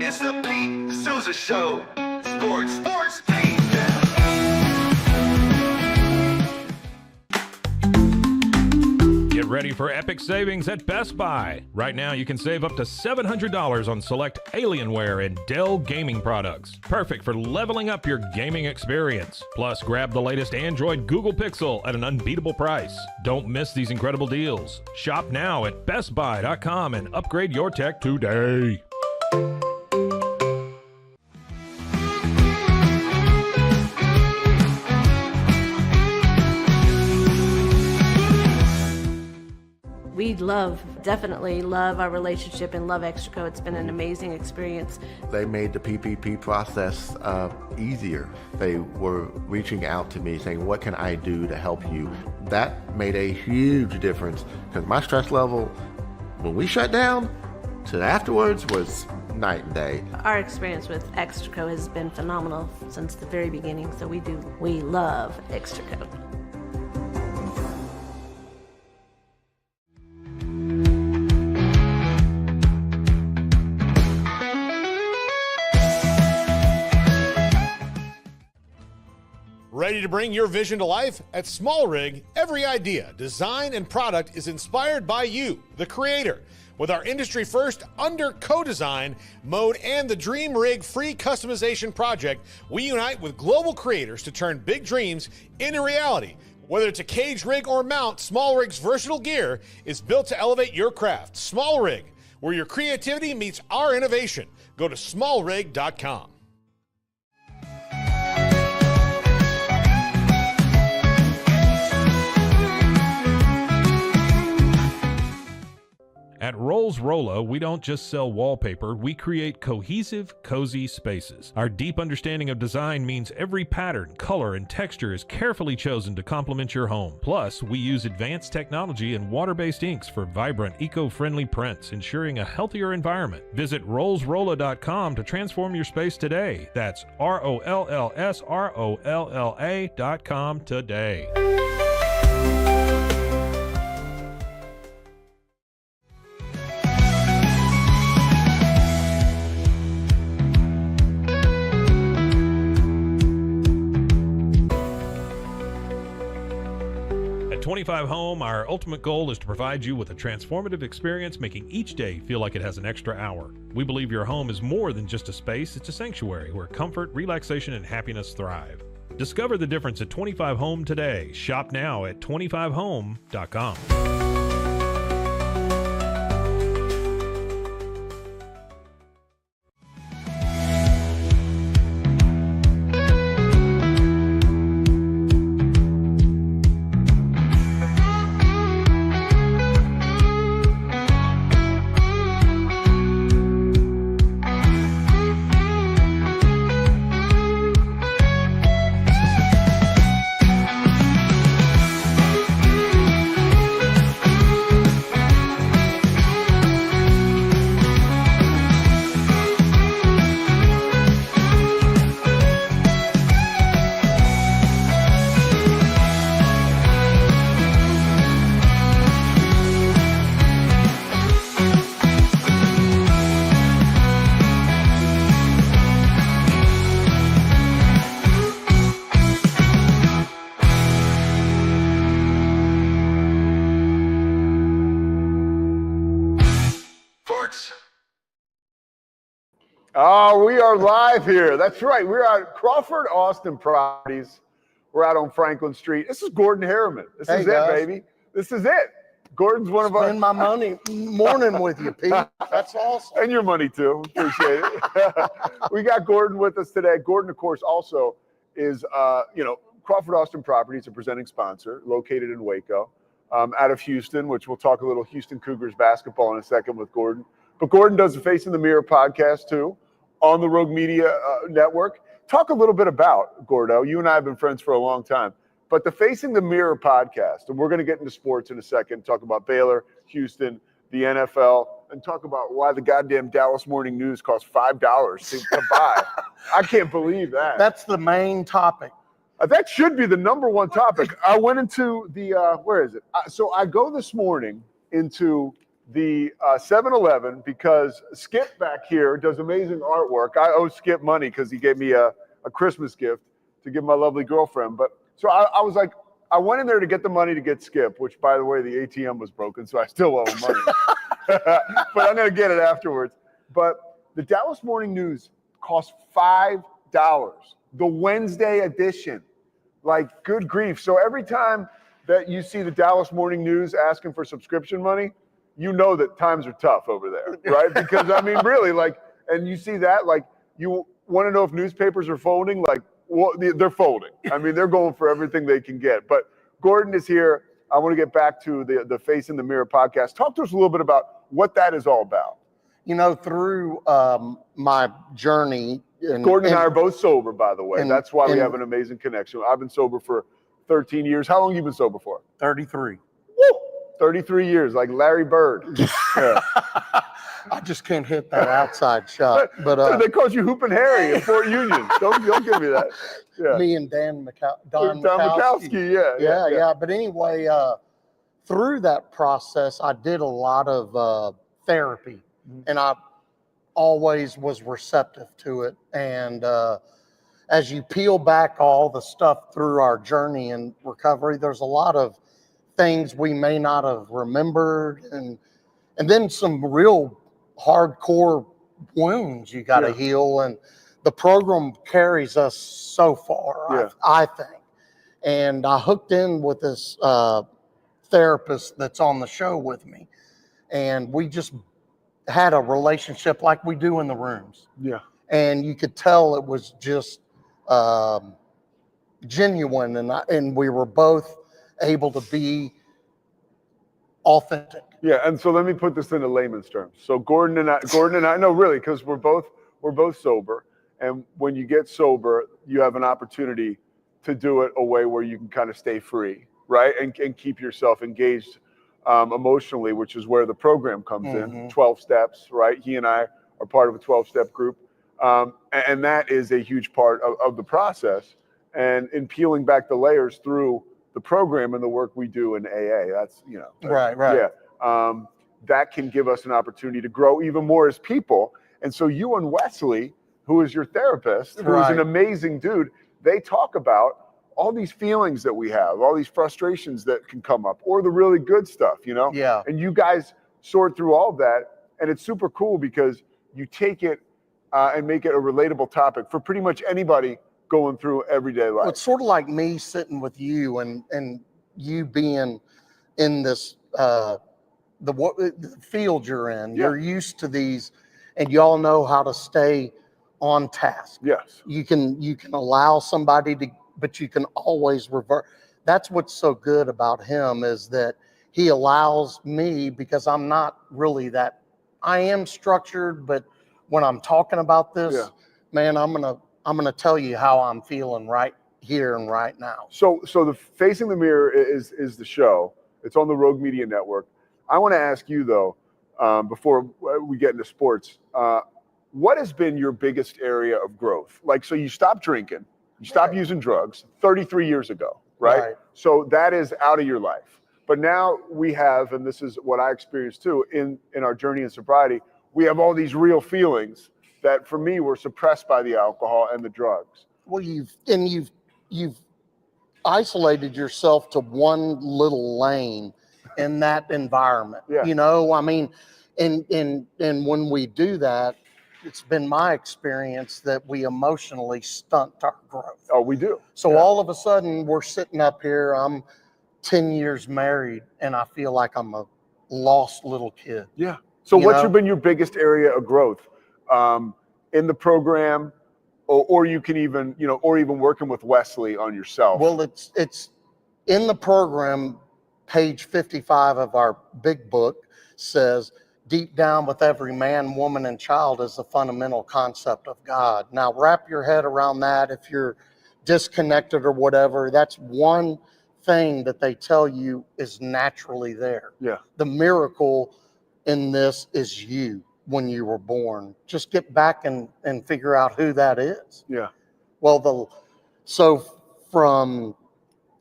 It's the Pete Sousa Show. Sports, Pete. Get ready for epic savings at Best Buy. Right now, you can save up to $700 on select Alienware and Dell gaming products. Perfect for leveling up your gaming experience. Plus, grab the latest Android Google Pixel at an unbeatable price. Don't miss these incredible deals. Shop now at bestbuy.com and upgrade your tech today. We definitely love our relationship and love Extraco. It's been an amazing experience. They made the PPP process easier. They were reaching out to me saying, what can I do to help you? That made a huge difference because my stress level when we shut down to afterwards was night and day. Our experience with Extraco has been phenomenal since the very beginning, so we love Extraco. Ready to bring your vision to life? At Small Rig, every idea, design, and product is inspired by you, the creator. With our industry-first under co-design mode and the Dream Rig free customization project, we unite with global creators to turn big dreams into reality. Whether it's a cage rig or mount, Small Rig's versatile gear is built to elevate your craft. Small Rig, where your creativity meets our innovation. Go to smallrig.com. At Rolls Rolla, we don't just sell wallpaper, we create cohesive, cozy spaces. Our deep understanding of design means every pattern, color, and texture is carefully chosen to complement your home. Plus, we use advanced technology and water-based inks for vibrant, eco-friendly prints, ensuring a healthier environment. Visit rollsrolla.com to transform your space today. That's ROLLSROLLA.com today. At 25 Home, our ultimate goal is to provide you with a transformative experience, making each day feel like it has an extra hour. We believe your home is more than just a space, it's a sanctuary where comfort, relaxation, and happiness thrive. Discover the difference at 25 Home today. Shop now at 25home.com. Oh, we are live here. That's right. We're at Crawford Austin Properties. We're out on Franklin Street. This is Gordon Harriman. This is it, baby. This is it. Gordon's one of our... Spend my money morning with you, Pete. That's awesome. And your money, too. Appreciate it. We got Gordon with us today. Gordon, of course, also is, Crawford Austin Properties, a presenting sponsor, located in Waco, out of Houston, which we'll talk a little Houston Cougars basketball in a second with Gordon. But Gordon does the Face in the Mirror podcast, too, on the Rogue Media Network. Talk a little bit about, Gordo. You and I have been friends for a long time. But the Facing the Mirror podcast, and we're going to get into sports in a second, talk about Baylor, Houston, the NFL, and talk about why the goddamn Dallas Morning News costs $5 to buy. I can't believe that. That's the main topic. That should be the number one topic. I went into the, where is it? So I go this morning into the 7-Eleven, because Skip back here does amazing artwork. I owe Skip money because he gave me a Christmas gift to give my lovely girlfriend. But so I was like, I went in there to get the money to get Skip, which, by the way, the ATM was broken, so I still owe him money. But I'm going to get it afterwards. But the Dallas Morning News cost $5, the Wednesday edition. Like, good grief. So every time that you see the Dallas Morning News asking for subscription money, you know that times are tough over there, right? Because, I mean, really, like, and you see that, like, you want to know if newspapers are folding? Like, well, they're folding. I mean, they're going for everything they can get. But Gordon is here. I want to get back to the Face in the Mirror podcast. Talk to us a little bit about what that is all about. You know, through my journey. Gordon and I are both sober, by the way. That's why we have an amazing connection. I've been sober for 13 years. How long have you been sober for? 33. Woo! 33 years, like Larry Bird. Yeah. I just can't hit that outside shot. But they called you Hoopin' Harry in Fort Union. Don't give me that. Yeah. Me and Don Mikowski. Yeah. But anyway, through that process, I did a lot of therapy, and I always was receptive to it. And as you peel back all the stuff through our journey in recovery, there's a lot of things we may not have remembered, and then some real hardcore wounds you got to heal. And the program carries us so far, I think. And I hooked in with this therapist that's on the show with me, and we just had a relationship like we do in the rooms. Yeah. And you could tell it was just genuine, and we were both able to be authentic. Yeah, and so let me put this into layman's terms. So Gordon and I know, really, because we're both sober, and when you get sober, you have an opportunity to do it a way where you can kind of stay free, right, and keep yourself engaged emotionally, which is where the program comes in. 12 steps, right? He and I are part of a 12-step group, and that is a huge part of the process. And in peeling back the layers through the program and the work we do in AA, that's, you know, right. Yeah, that can give us an opportunity to grow even more as people. And so you and Wesley, who is your therapist, who is an amazing dude, they talk about all these feelings that we have, all these frustrations that can come up, or the really good stuff, you know? Yeah. And you guys sort through all of that, and it's super cool because you take it and make it a relatable topic for pretty much anybody going through everyday life. Well, it's sort of like me sitting with you and you being in this the field you're in. You're used to these, and y'all know how to stay on task. Yes. You can allow somebody to, but you can always revert. That's what's so good about him, is that he allows me, because I'm not really that. I am structured, but when I'm talking about this, man, I'm gonna tell you how I'm feeling right here and right now. So the Facing the Mirror is the show. It's on the Rogue Media Network. I want to ask you though, before we get into sports, what has been your biggest area of growth? Like, so you stopped drinking, you stopped using drugs 33 years ago, right? So that is out of your life. But now we have, and this is what I experienced too in our journey in sobriety, we have all these real feelings that for me were suppressed by the alcohol and the drugs. Well, you've isolated yourself to one little lane in that environment. You know, I mean, and when we do that, it's been my experience that we emotionally stunt our growth. Oh, we do. So all of a sudden we're sitting up here, I'm 10 years married, and I feel like I'm a lost little kid. Yeah. So what's been your biggest area of growth in the program, or you can even, you know, or even working with Wesley on yourself? Well, it's in the program. Page 55 of our big book says, deep down with every man, woman, and child is the fundamental concept of God. Now, wrap your head around that. If you're disconnected or whatever, that's one thing that they tell you is naturally there. Yeah. The miracle in this is you when you were born. Just get back and figure out who that is. Yeah. Well, so from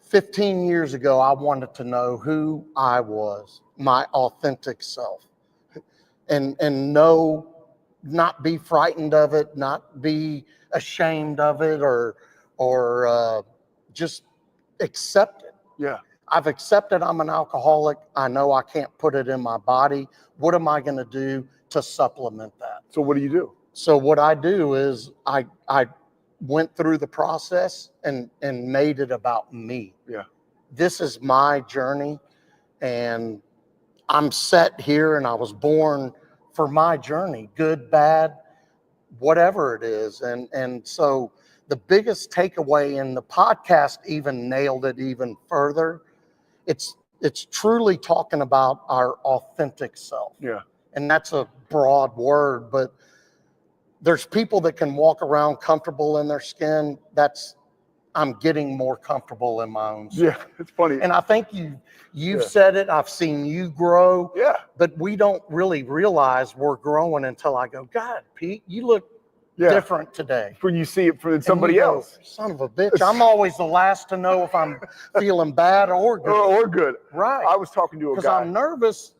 15 years ago, I wanted to know who I was, my authentic self. and know, not be frightened of it, not be ashamed of it, or just accept it. Yeah. I've accepted I'm an alcoholic. I know I can't put it in my body. What am I going to do to supplement that? So what do you do? So what I do is I went through the process and made it about me. Yeah. This is my journey, and I'm set here, and I was born for my journey, good, bad, whatever it is. And so the biggest takeaway, in the podcast even nailed it even further. It's truly talking about our authentic self. Yeah. And that's a broad word, but there's people that can walk around comfortable in their skin. I'm getting more comfortable in my own skin. Yeah, it's funny. And I think you've said it. I've seen you grow. Yeah. But we don't really realize we're growing until I go, God, Pete, you look different today. When you see it from somebody else. Son of a bitch. I'm always the last to know if I'm feeling bad or good. Or good. Right. I was talking to a guy. Because I'm nervous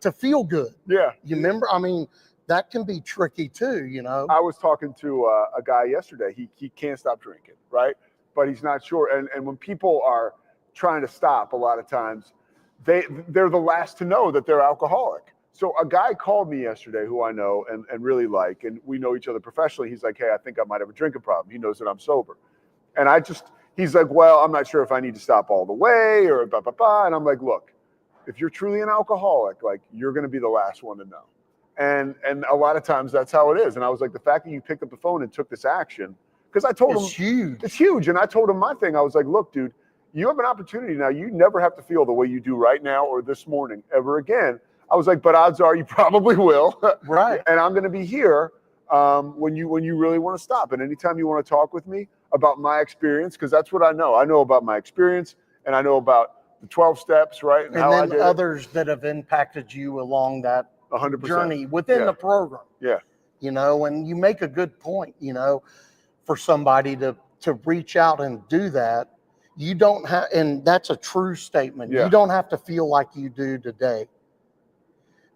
to feel good. Yeah. You remember? I mean, that can be tricky too, you know? I was talking to a guy yesterday. He can't stop drinking, right? But he's not sure. And when people are trying to stop, a lot of times, they're the last to know that they're alcoholic. So a guy called me yesterday who I know and really like, and we know each other professionally. He's like, hey, I think I might have a drinking problem. He knows that I'm sober. And he's like, well, I'm not sure if I need to stop all the way or blah, blah, blah. And I'm like, look, if you're truly an alcoholic, like, you're going to be the last one to know. And a lot of times that's how it is. And I was like, the fact that you picked up the phone and took this action, because I told him huge. It's huge. And I told him my thing. I was like, look, dude, you have an opportunity now. You never have to feel the way you do right now or this morning ever again. I was like, but odds are you probably will. Right. And I'm going to be here when you really want to stop. And anytime you want to talk with me about my experience, because that's what I know. I know about my experience, and I know about the 12 steps, right? And then others that have impacted you along that 100% journey within the program. Yeah. You know, and you make a good point, you know, for somebody to reach out and do that. You don't have, and that's a true statement. Yeah. You don't have to feel like you do today.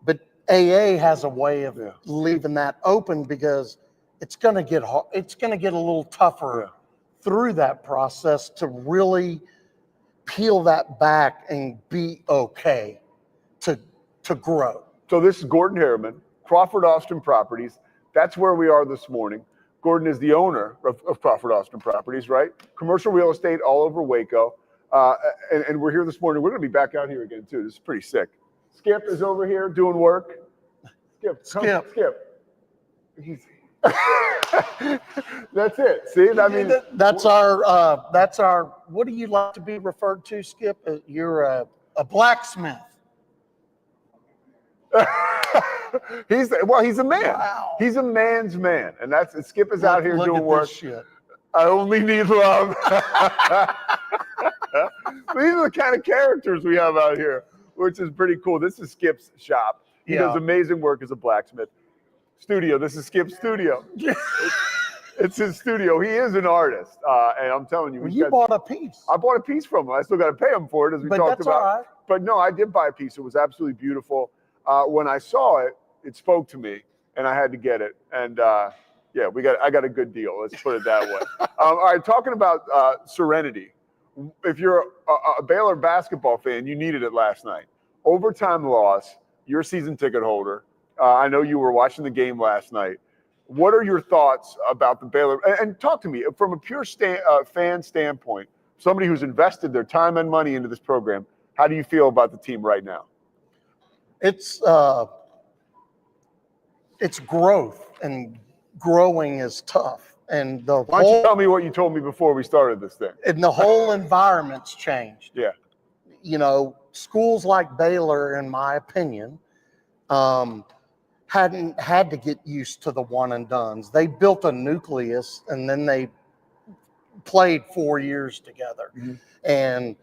But AA has a way of leaving that open, because it's going to get hard. It's going to get a little tougher through that process to really peel that back and be okay to grow. So this is Gordon Harriman, Crawford Austin Properties. That's where we are this morning. Gordon is the owner of Crawford Austin Properties, right? Commercial real estate all over Waco. And we're here this morning. We're going to be back out here again, too. This is pretty sick. Skip is over here doing work. Skip. He's that's it. See, I mean, that's our. What do you like to be referred to, Skip? You're a blacksmith. He's a man. Wow. He's a man's man, and Skip is out here Look doing at work. this shit. I only need love. These are the kind of characters we have out here, which is pretty cool. This is Skip's shop. He does amazing work as a blacksmith. Studio. This is Skip's studio. It's his studio. He is an artist, and I'm telling you, you bought a piece. I bought a piece from him. I still got to pay him for it, as we talked about. All right. But no, I did buy a piece. It was absolutely beautiful. When I saw it, it spoke to me, and I had to get it. And I got a good deal. Let's put it that way. All right, talking about serenity. If you're a Baylor basketball fan, you needed it last night. Overtime loss. You're a season ticket holder. I know you were watching the game last night. What are your thoughts about the Baylor? And talk to me from a pure fan standpoint, somebody who's invested their time and money into this program. How do you feel about the team right now? It's growth, and growing is tough. And Why don't you tell me what you told me before we started this thing? And the whole environment's changed. Yeah. You know, schools like Baylor, in my opinion, hadn't had to get used to the one and dones. They built a nucleus, and then they played 4 years together. Mm-hmm. And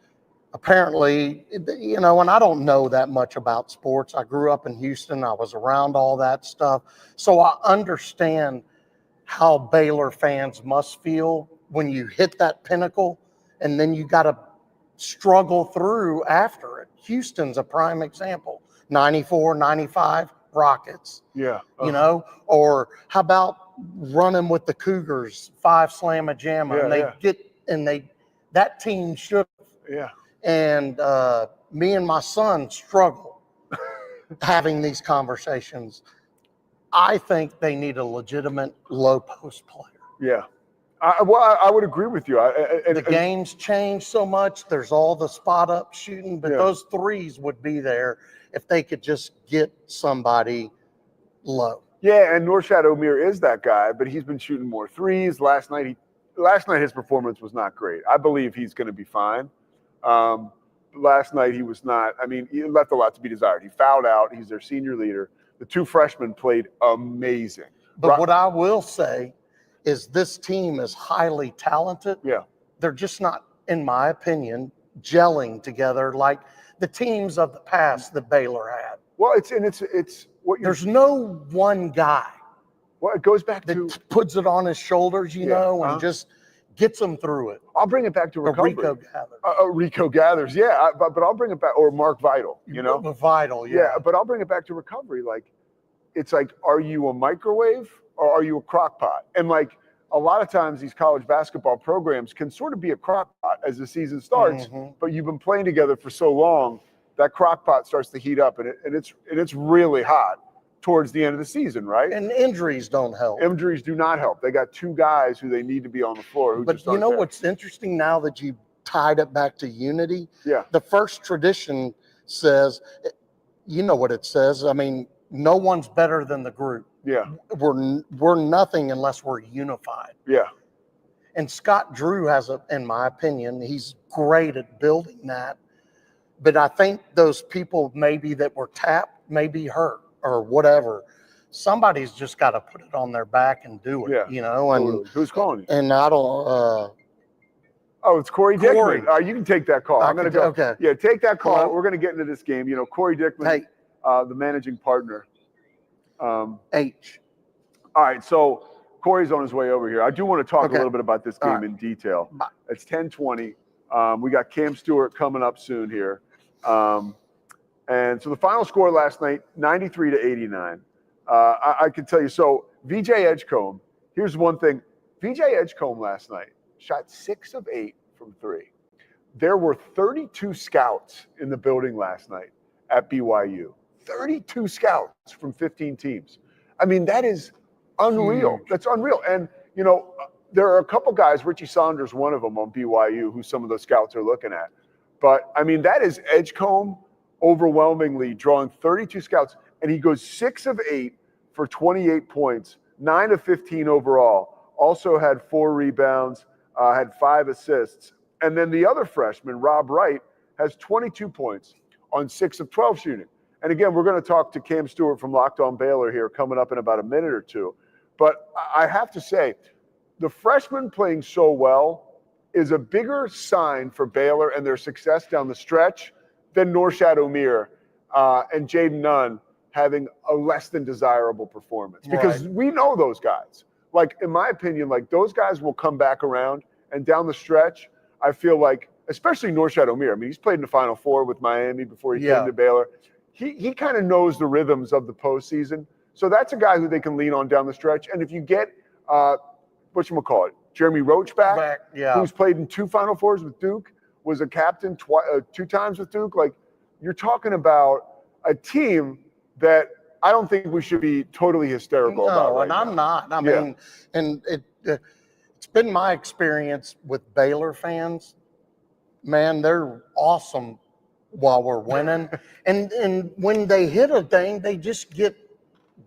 apparently, you know, and I don't know that much about sports. I grew up in Houston. I was around all that stuff. So I understand how Baylor fans must feel when you hit that pinnacle, and then you got to struggle through after it. Houston's a prime example. 94, 95, Rockets? Yeah. You know, or how about running with the Cougars 5 slam a jamma, and that team should. Yeah. And me and my son struggle having these conversations. I think they need a legitimate low post player. Yeah. I would agree with you. The game's changed so much. There's all the spot up shooting, but those threes would be there if they could just get somebody low. Yeah, and Norshad Omier is that guy, but he's been shooting more threes. Last night his performance was not great. I believe he's going to be fine. Last night he was not. I mean, he left a lot to be desired. He fouled out. He's their senior leader. The 2 freshmen played amazing. But what I will say is this team is highly talented. Yeah. They're just not, in my opinion, gelling together like the teams of the past that Baylor had. Well, it's what there's no one guy. Well, it goes back that to puts it on his shoulders, you know, and just gets them through it. I'll bring it back to recovery. Rico Gathers. Rico Gathers, yeah. But I'll bring it back, or Mark Vital, you know? Vital, yeah. But I'll bring it back to recovery. Like, it's like, are you a microwave or are you a crock pot? And like, a lot of times these college basketball programs can sort of be a crock pot as the season starts, but you've been playing together for so long, that crock pot starts to heat up, and it's really hot towards the end of the season, right? And injuries don't help. Injuries do not help. They got 2 guys who they need to be on the floor. But you know what's interesting now that you tied it back to unity? Yeah. The first tradition says, you know what it says. I mean, no one's better than the group. Yeah. We're nothing unless we're unified. Yeah. And Scott Drew in my opinion, he's great at building that. But I think those people maybe that were tapped, maybe hurt or whatever. Somebody's just got to put it on their back and do it, you know. And who's calling you? And I don't. It's Corey Dickman. You can take that call. I'm going to go. Okay. Yeah, take that call. Hello? We're going to get into this game. You know, Corey Dickman, the managing partner. H. All right, so Corey's on his way over here. I do want to talk a little bit about this game in detail. Bye. It's 10:20. We got Cam Stewart coming up soon here. And so the final score last night, 93-89. I can tell you, so VJ Edgecombe, here's one thing. VJ Edgecombe last night shot 6 of 8 from 3. There were 32 scouts in the building last night at BYU. 32 scouts from 15 teams. I mean, that is unreal. Huge. That's unreal. And, you know, there are a couple guys, Richie Saunders, one of them on BYU, who some of the scouts are looking at. But, I mean, that is Edgecombe overwhelmingly drawing 32 scouts. And he goes 6 of 8 for 28 points, 9 of 15 overall. Also had 4 rebounds, had 5 assists. And then the other freshman, Rob Wright, has 22 points on 6 of 12 shooting. And again, we're going to talk to Cam Stewart from Locked On Baylor here coming up in about a minute or two. But I have to say, the freshman playing so well is a bigger sign for Baylor and their success down the stretch than Norshad Omier and Jaden Nunn having a less than desirable performance. Because we know those guys. Like, in my opinion, like, those guys will come back around. And down the stretch, I feel like, especially Norshad Omier, I mean, he's played in the Final Four with Miami before he came to Baylor. He kind of knows the rhythms of the postseason. So that's a guy who they can lean on down the stretch. And if you get, whatchamacallit, Jeremy Roach back, who's played in 2 Final Fours with Duke, was a captain 2 times with Duke, like, you're talking about a team that I don't think we should be totally hysterical about right now. I'm not. I mean, and it's been my experience with Baylor fans. Man, they're awesome while we're winning. and when they hit a thing, they just get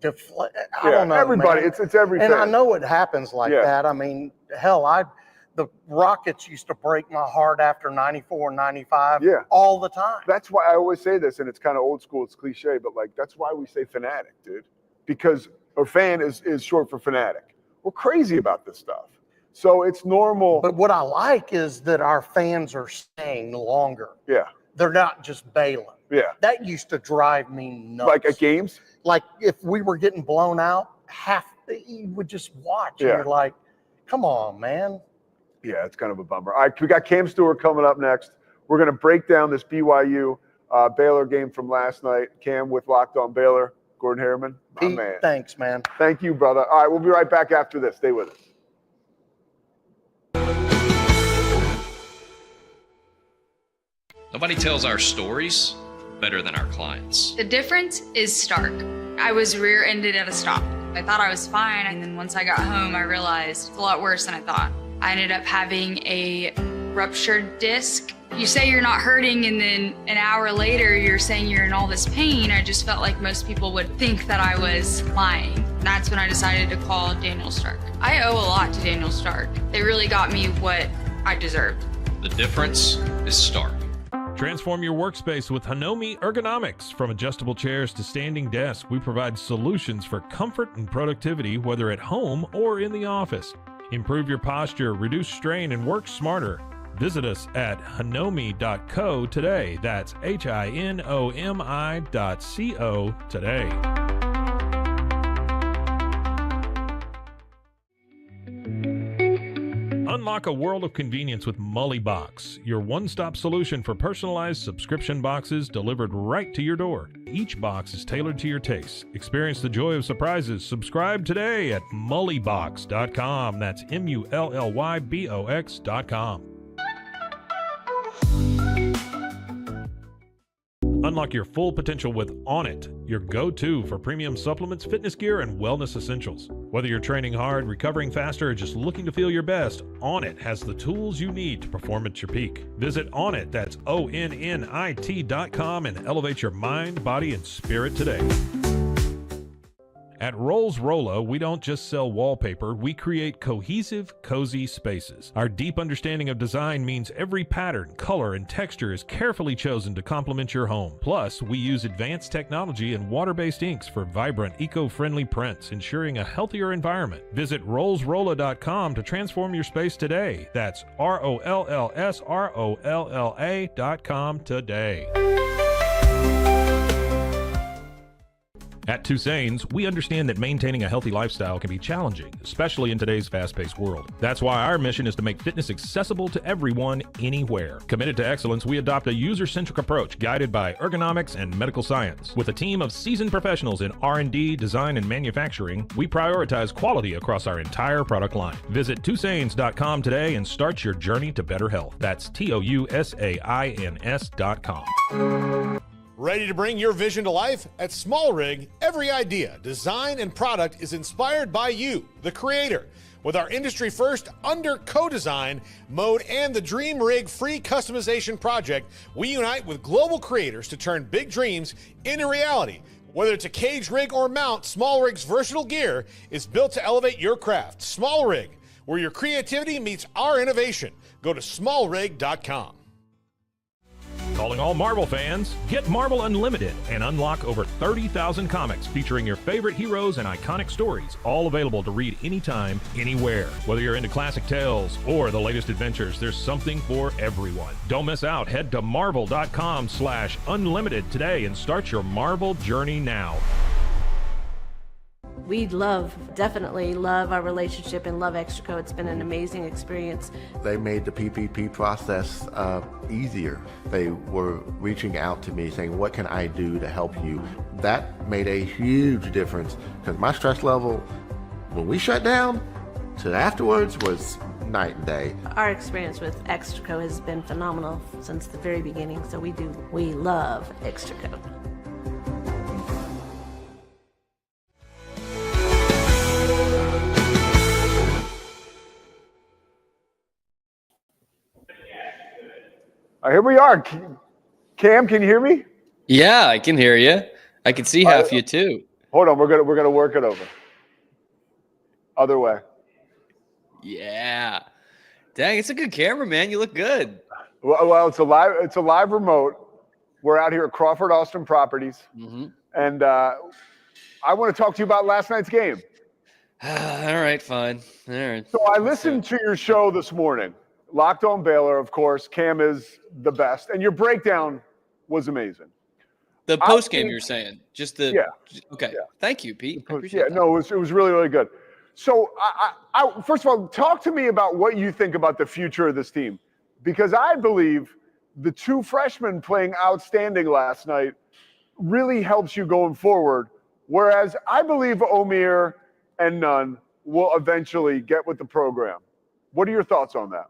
deflated. I don't know, everybody. man. It's everything. And I know it happens like that. I mean, hell, the Rockets used to break my heart after 94, 95 all the time. That's why I always say this, and it's kind of old school, it's cliche, but like, that's why we say fanatic, dude. Because a fan is short for fanatic. We're crazy about this stuff. So it's normal. But what I like is that our fans are staying longer. Yeah. They're not just bailing. Yeah. That used to drive me nuts. Like at games? Like if we were getting blown out, you would just watch. And you're like, come on, man. Yeah, it's kind of a bummer. All right, we got Cam Stewart coming up next. We're going to break down this BYU Baylor game from last night. Cam with Locked On Baylor. Gordon Harriman, my Pete, man. thanks, man. Thank you, brother. All right, we'll be right back after this. Stay with us. Nobody tells our stories better than our clients. The difference is stark. I was rear-ended at a stop. I thought I was fine, and then once I got home, I realized it's a lot worse than I thought. I ended up having a ruptured disc. You say you're not hurting, and then an hour later, you're saying you're in all this pain. I just felt like most people would think that I was lying. And that's when I decided to call Daniel Stark. I owe a lot to Daniel Stark. They really got me what I deserved. The difference is stark. Transform your workspace with Hanomi Ergonomics. From adjustable chairs to standing desks, we provide solutions for comfort and productivity, whether at home or in the office. Improve your posture, reduce strain, and work smarter. Visit us at hanomi.co today. That's HINOMI.co today. Unlock a world of convenience with Mullybox, your one-stop solution for personalized subscription boxes delivered right to your door. Each box is tailored to your tastes. Experience the joy of surprises. Subscribe today at mullybox.com. That's MULLYBOX.com. Unlock your full potential with Onnit, your go-to for premium supplements, fitness gear, and wellness essentials. Whether you're training hard, recovering faster, or just looking to feel your best, Onnit has the tools you need to perform at your peak. Visit Onnit, that's ONNIT.com, and elevate your mind, body, and spirit today. At Rolls Rolla, we don't just sell wallpaper, we create cohesive, cozy spaces. Our deep understanding of design means every pattern, color, and texture is carefully chosen to complement your home. Plus, we use advanced technology and water-based inks for vibrant, eco-friendly prints, ensuring a healthier environment. Visit rollsrolla.com to transform your space today. That's ROLLSROLLA.com today. At Toussaint's, we understand that maintaining a healthy lifestyle can be challenging, especially in today's fast-paced world. That's why our mission is to make fitness accessible to everyone, anywhere. Committed to excellence, we adopt a user-centric approach guided by ergonomics and medical science. With a team of seasoned professionals in R&D, design, and manufacturing, we prioritize quality across our entire product line. Visit Toussaint's.com today and start your journey to better health. That's TOUSAINS.com. Ready to bring your vision to life? At Small Rig, every idea, design, and product is inspired by you, the creator. With our industry-first under co-design mode and the Dream Rig free customization project, we unite with global creators to turn big dreams into reality. Whether it's a cage rig or mount, Small Rig's versatile gear is built to elevate your craft. Small Rig, where your creativity meets our innovation. Go to smallrig.com. Calling all Marvel fans, get Marvel Unlimited and unlock over 30,000 comics featuring your favorite heroes and iconic stories, all available to read anytime, anywhere. Whether you're into classic tales or the latest adventures, there's something for everyone. Don't miss out. Head to marvel.com/unlimited today and start your Marvel journey now. We definitely love our relationship and love Extraco. It's been an amazing experience. They made the PPP process easier. They were reaching out to me saying, what can I do to help you? That made a huge difference because my stress level, when we shut down, to afterwards was night and day. Our experience with Extraco has been phenomenal since the very beginning, so we love Extraco. Here we are. Cam, can you hear me? Yeah, I can hear you. I can see half you too. Hold on, we're gonna work it over. Other way. Yeah. Dang, it's a good camera, man. You look good. Well, it's a live remote. We're out here at Crawford Austin Properties, and I want to talk to you about last night's game. All right, fine. All right. So I listened to your show this morning. Locked on Baylor, of course. Cam is the best, and your breakdown was amazing. The post game, you're saying, just the Okay. Yeah. Thank you, Pete. I appreciate that. No, it was really, really good. So, I first of all, talk to me about what you think about the future of this team, because I believe the two freshmen playing outstanding last night really helps you going forward Whereas I believe Omier and Nunn will eventually get with the program. What are your thoughts on that?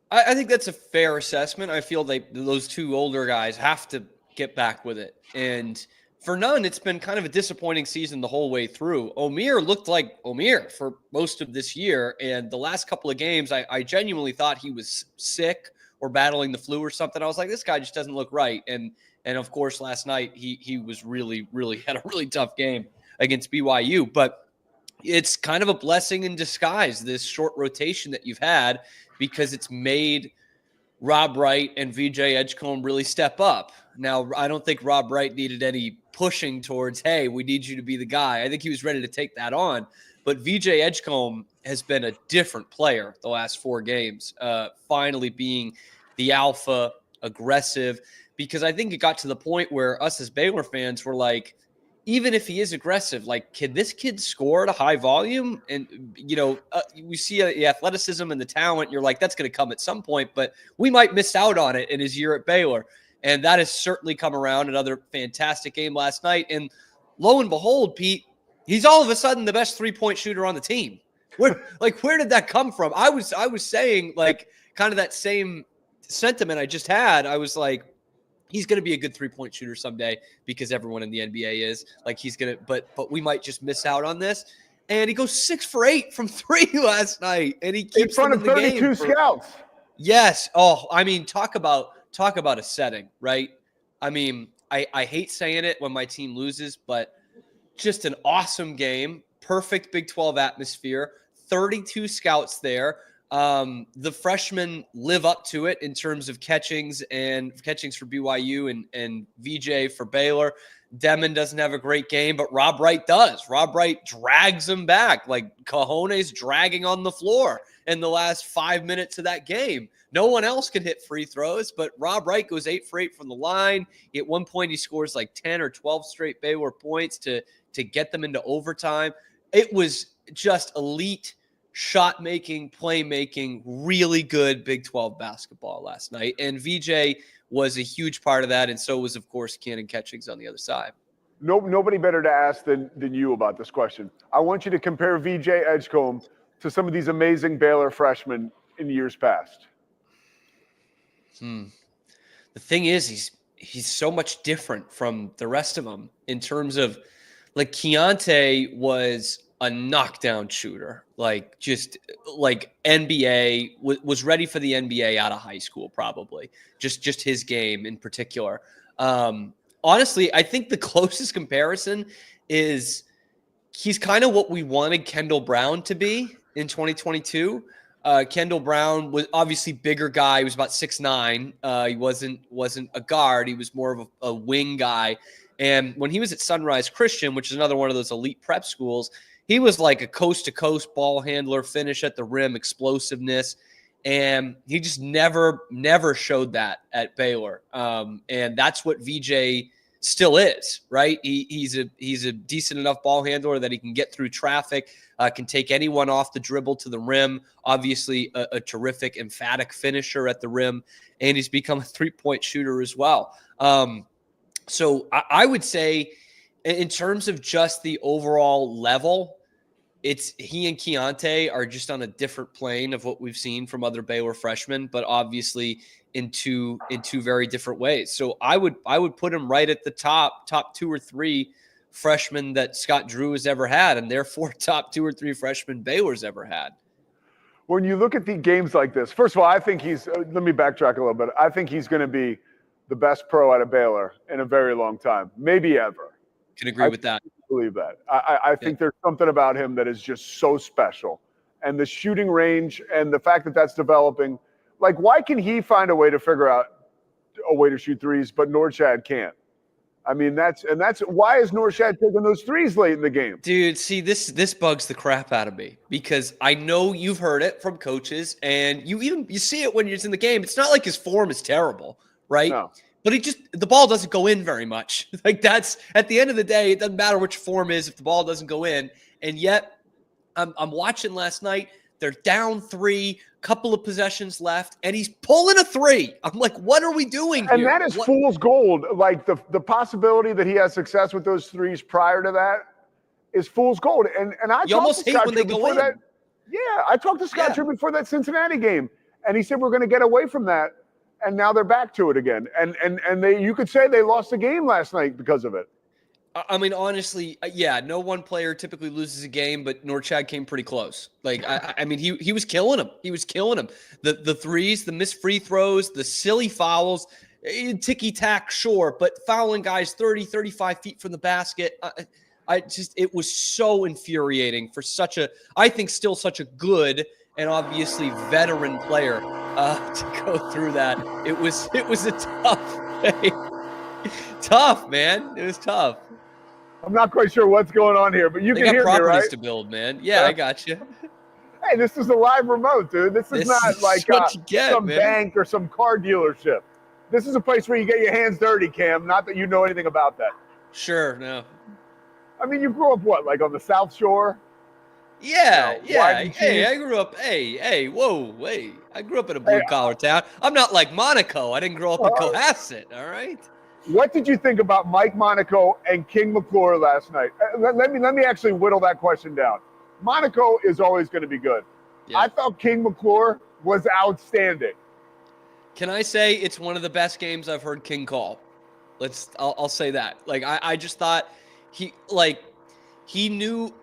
I think that's a fair assessment. I feel those two older guys have to get back with it. And for Nunn, it's been kind of a disappointing season the whole way through. Omier looked like Omier for most of this year. And the last couple of games, I genuinely thought he was sick or battling the flu or something. I was like, this guy just doesn't look right. And of course, last night, he was really had a really tough game against BYU. But it's kind of a blessing in disguise, this short rotation that you've had, because it's made Rob Wright and VJ Edgecombe really step up. Now, I don't think Rob Wright needed any pushing towards, hey, we need you to be the guy. I think he was ready to take that on. But VJ Edgecombe has been a different player the last 4 games, finally being the alpha, aggressive, because I think it got to the point where us as Baylor fans were like, even if he is aggressive, like, can this kid score at a high volume? And, we see the athleticism and the talent. You're like, that's going to come at some point, but we might miss out on it in his year at Baylor. And that has certainly come around. Another fantastic game last night. And lo and behold, Pete, he's all of a sudden the best 3-point shooter on the team. Where did that come from? I was saying, like, kind of that same sentiment I just had. I was like, he's going to be a good 3-point shooter someday because everyone in the NBA is. Like, he's going to, but we might just miss out on this. And he goes 6 for 8 from 3 last night, and he keeps in front of 32 scouts. Yes. Oh, I mean, talk about a setting, right? I mean, I hate saying it when my team loses, but just an awesome game, perfect Big 12 atmosphere, 32 scouts there. The freshmen live up to it in terms of catchings for BYU and VJ for Baylor. Demon doesn't have a great game, but Rob Wright does. Rob Wright drags him back, like cojones dragging on the floor in the last 5 minutes of that game. No one else can hit free throws, but Rob Wright goes 8 for 8 from the line. At one point, he scores like 10 or 12 straight Baylor points to get them into overtime. It was just elite shot making, play making, really good Big 12 basketball last night. And VJ was a huge part of that. And so was, of course, Cannon Catchings on the other side. Nobody better to ask than you about this question. I want you to compare VJ Edgecombe to some of these amazing Baylor freshmen in years past. The thing is, he's so much different from the rest of them in terms of, like, Keontae was a knockdown shooter, like just like NBA, was ready for the NBA out of high school, probably just his game in particular. Honestly, I think the closest comparison is he's kind of what we wanted Kendall Brown to be in 2022. Kendall Brown was obviously bigger guy. He was about 6'9". He wasn't a guard. He was more of a wing guy. And when he was at Sunrise Christian, which is another one of those elite prep schools, he was like a coast-to-coast ball handler, finish at the rim, explosiveness. And he just never showed that at Baylor. And that's what VJ still is, right? He's a decent enough ball handler that he can get through traffic, can take anyone off the dribble to the rim. Obviously, a terrific, emphatic finisher at the rim. And he's become a 3-point shooter as well. So I would say in terms of just the overall level, it's he and Keontae are just on a different plane of what we've seen from other Baylor freshmen, but obviously in two very different ways. So I would put him right at the top 2 or 3 freshmen that Scott Drew has ever had, and therefore top 2 or 3 freshmen Baylor's ever had. When you look at the games like this, first of all, I think let me backtrack a little bit. I think he's going to be the best pro out of Baylor in a very long time, maybe ever. Can agree with that. Believe that. I think there's something about him that is just so special. And the shooting range and the fact that that's developing, like, why can he find a way to figure out a way to shoot threes, but Norchad can't? I mean, that's why is Norchad taking those threes late in the game? Dude, see, this bugs the crap out of me because I know you've heard it from coaches and you see it when you're in the game. It's not like his form is terrible, right? No. But the ball doesn't go in very much. Like, that's at the end of the day, it doesn't matter which form is if the ball doesn't go in. And yet I'm watching last night. They're down 3, couple of possessions left, and he's pulling a 3. I'm like, what are we doing here? And that is fool's gold. Like the possibility that he has success with those threes prior to that is fool's gold. And I You almost hate when they go in. I talked to Scott Drew before that Cincinnati game, and he said we're going to get away from that. And now they're back to it again. And you could say they lost the game last night because of it. I mean, honestly, no one player typically loses a game, but Norchad came pretty close. Like, I mean, he was killing him. He was killing him. The threes, the missed free throws, the silly fouls, ticky-tack, sure, but fouling guys 30, 35 feet from the basket. It was so infuriating for I think still such a good and obviously veteran player to go through that. It was a tough day. Tough, man. It was tough. I'm not quite sure what's going on here, but you can hear me, right? Properties to build, man. Yeah, I got you. Hey, this is a live remote, dude. This is not like some bank or some car dealership. This is a place where you get your hands dirty, Cam. Not that you know anything about that. Sure, no. I mean, you grew up like on the South Shore? Yeah. Hey, I grew up. Hey, whoa, wait. I grew up in a blue collar town. I'm not like Monaco. I didn't grow up in Cohasset. All right. What did you think about Mike Monaco and King McClure last night? Let me actually whittle that question down. Monaco is always going to be good. Yeah. I thought King McClure was outstanding. Can I say it's one of the best games I've heard King call? I'll say that. Like I just thought he knew.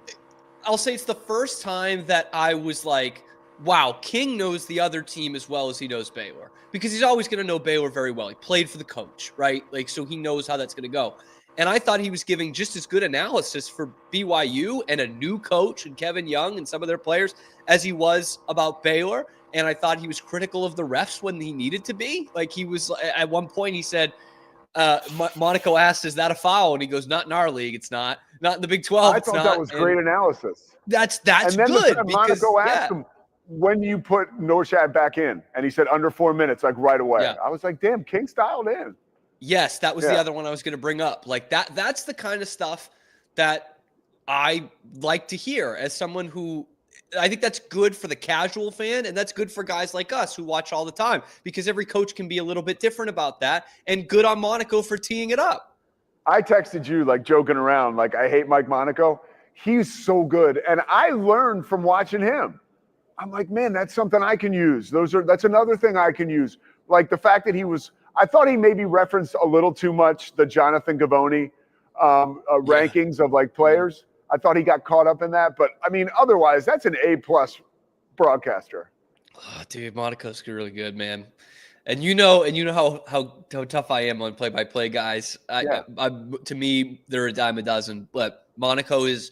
I'll say it's the first time that I was like, wow, King knows the other team as well as he knows Baylor, because he's always going to know Baylor very well. He played for the coach, right? Like, so he knows how that's going to go. And I thought he was giving just as good analysis for BYU and a new coach and Kevin Young and some of their players as he was about Baylor. And I thought he was critical of the refs when he needed to be. Like, he was, at one point he said, Monaco asked, is that a foul? And he goes, not in our league. It's not in the Big 12. I thought that was great analysis. That's and then good. Monaco asked him, when you put Norchad back in, and he said under 4 minutes, like right away. Yeah. I was like, damn, King's dialed in. Yes, that was the other one I was going to bring up. Like that's the kind of stuff that I like to hear as someone who, I think that's good for the casual fan, and that's good for guys like us who watch all the time, because every coach can be a little bit different about that, and good on Monaco for teeing it up. I texted you, like, joking around, like, I hate Mike Monaco. He's so good, and I learned from watching him. I'm like, man, that's something I can use. That's another thing I can use. Like the fact that I thought he maybe referenced a little too much the Jonathan Gavoni rankings of like players. I thought he got caught up in that, but I mean, otherwise, that's an A+ broadcaster. Oh, dude, Monaco's really good, man. And you know how tough I am on play-by-play guys. To me, they're a dime a dozen. But Monaco is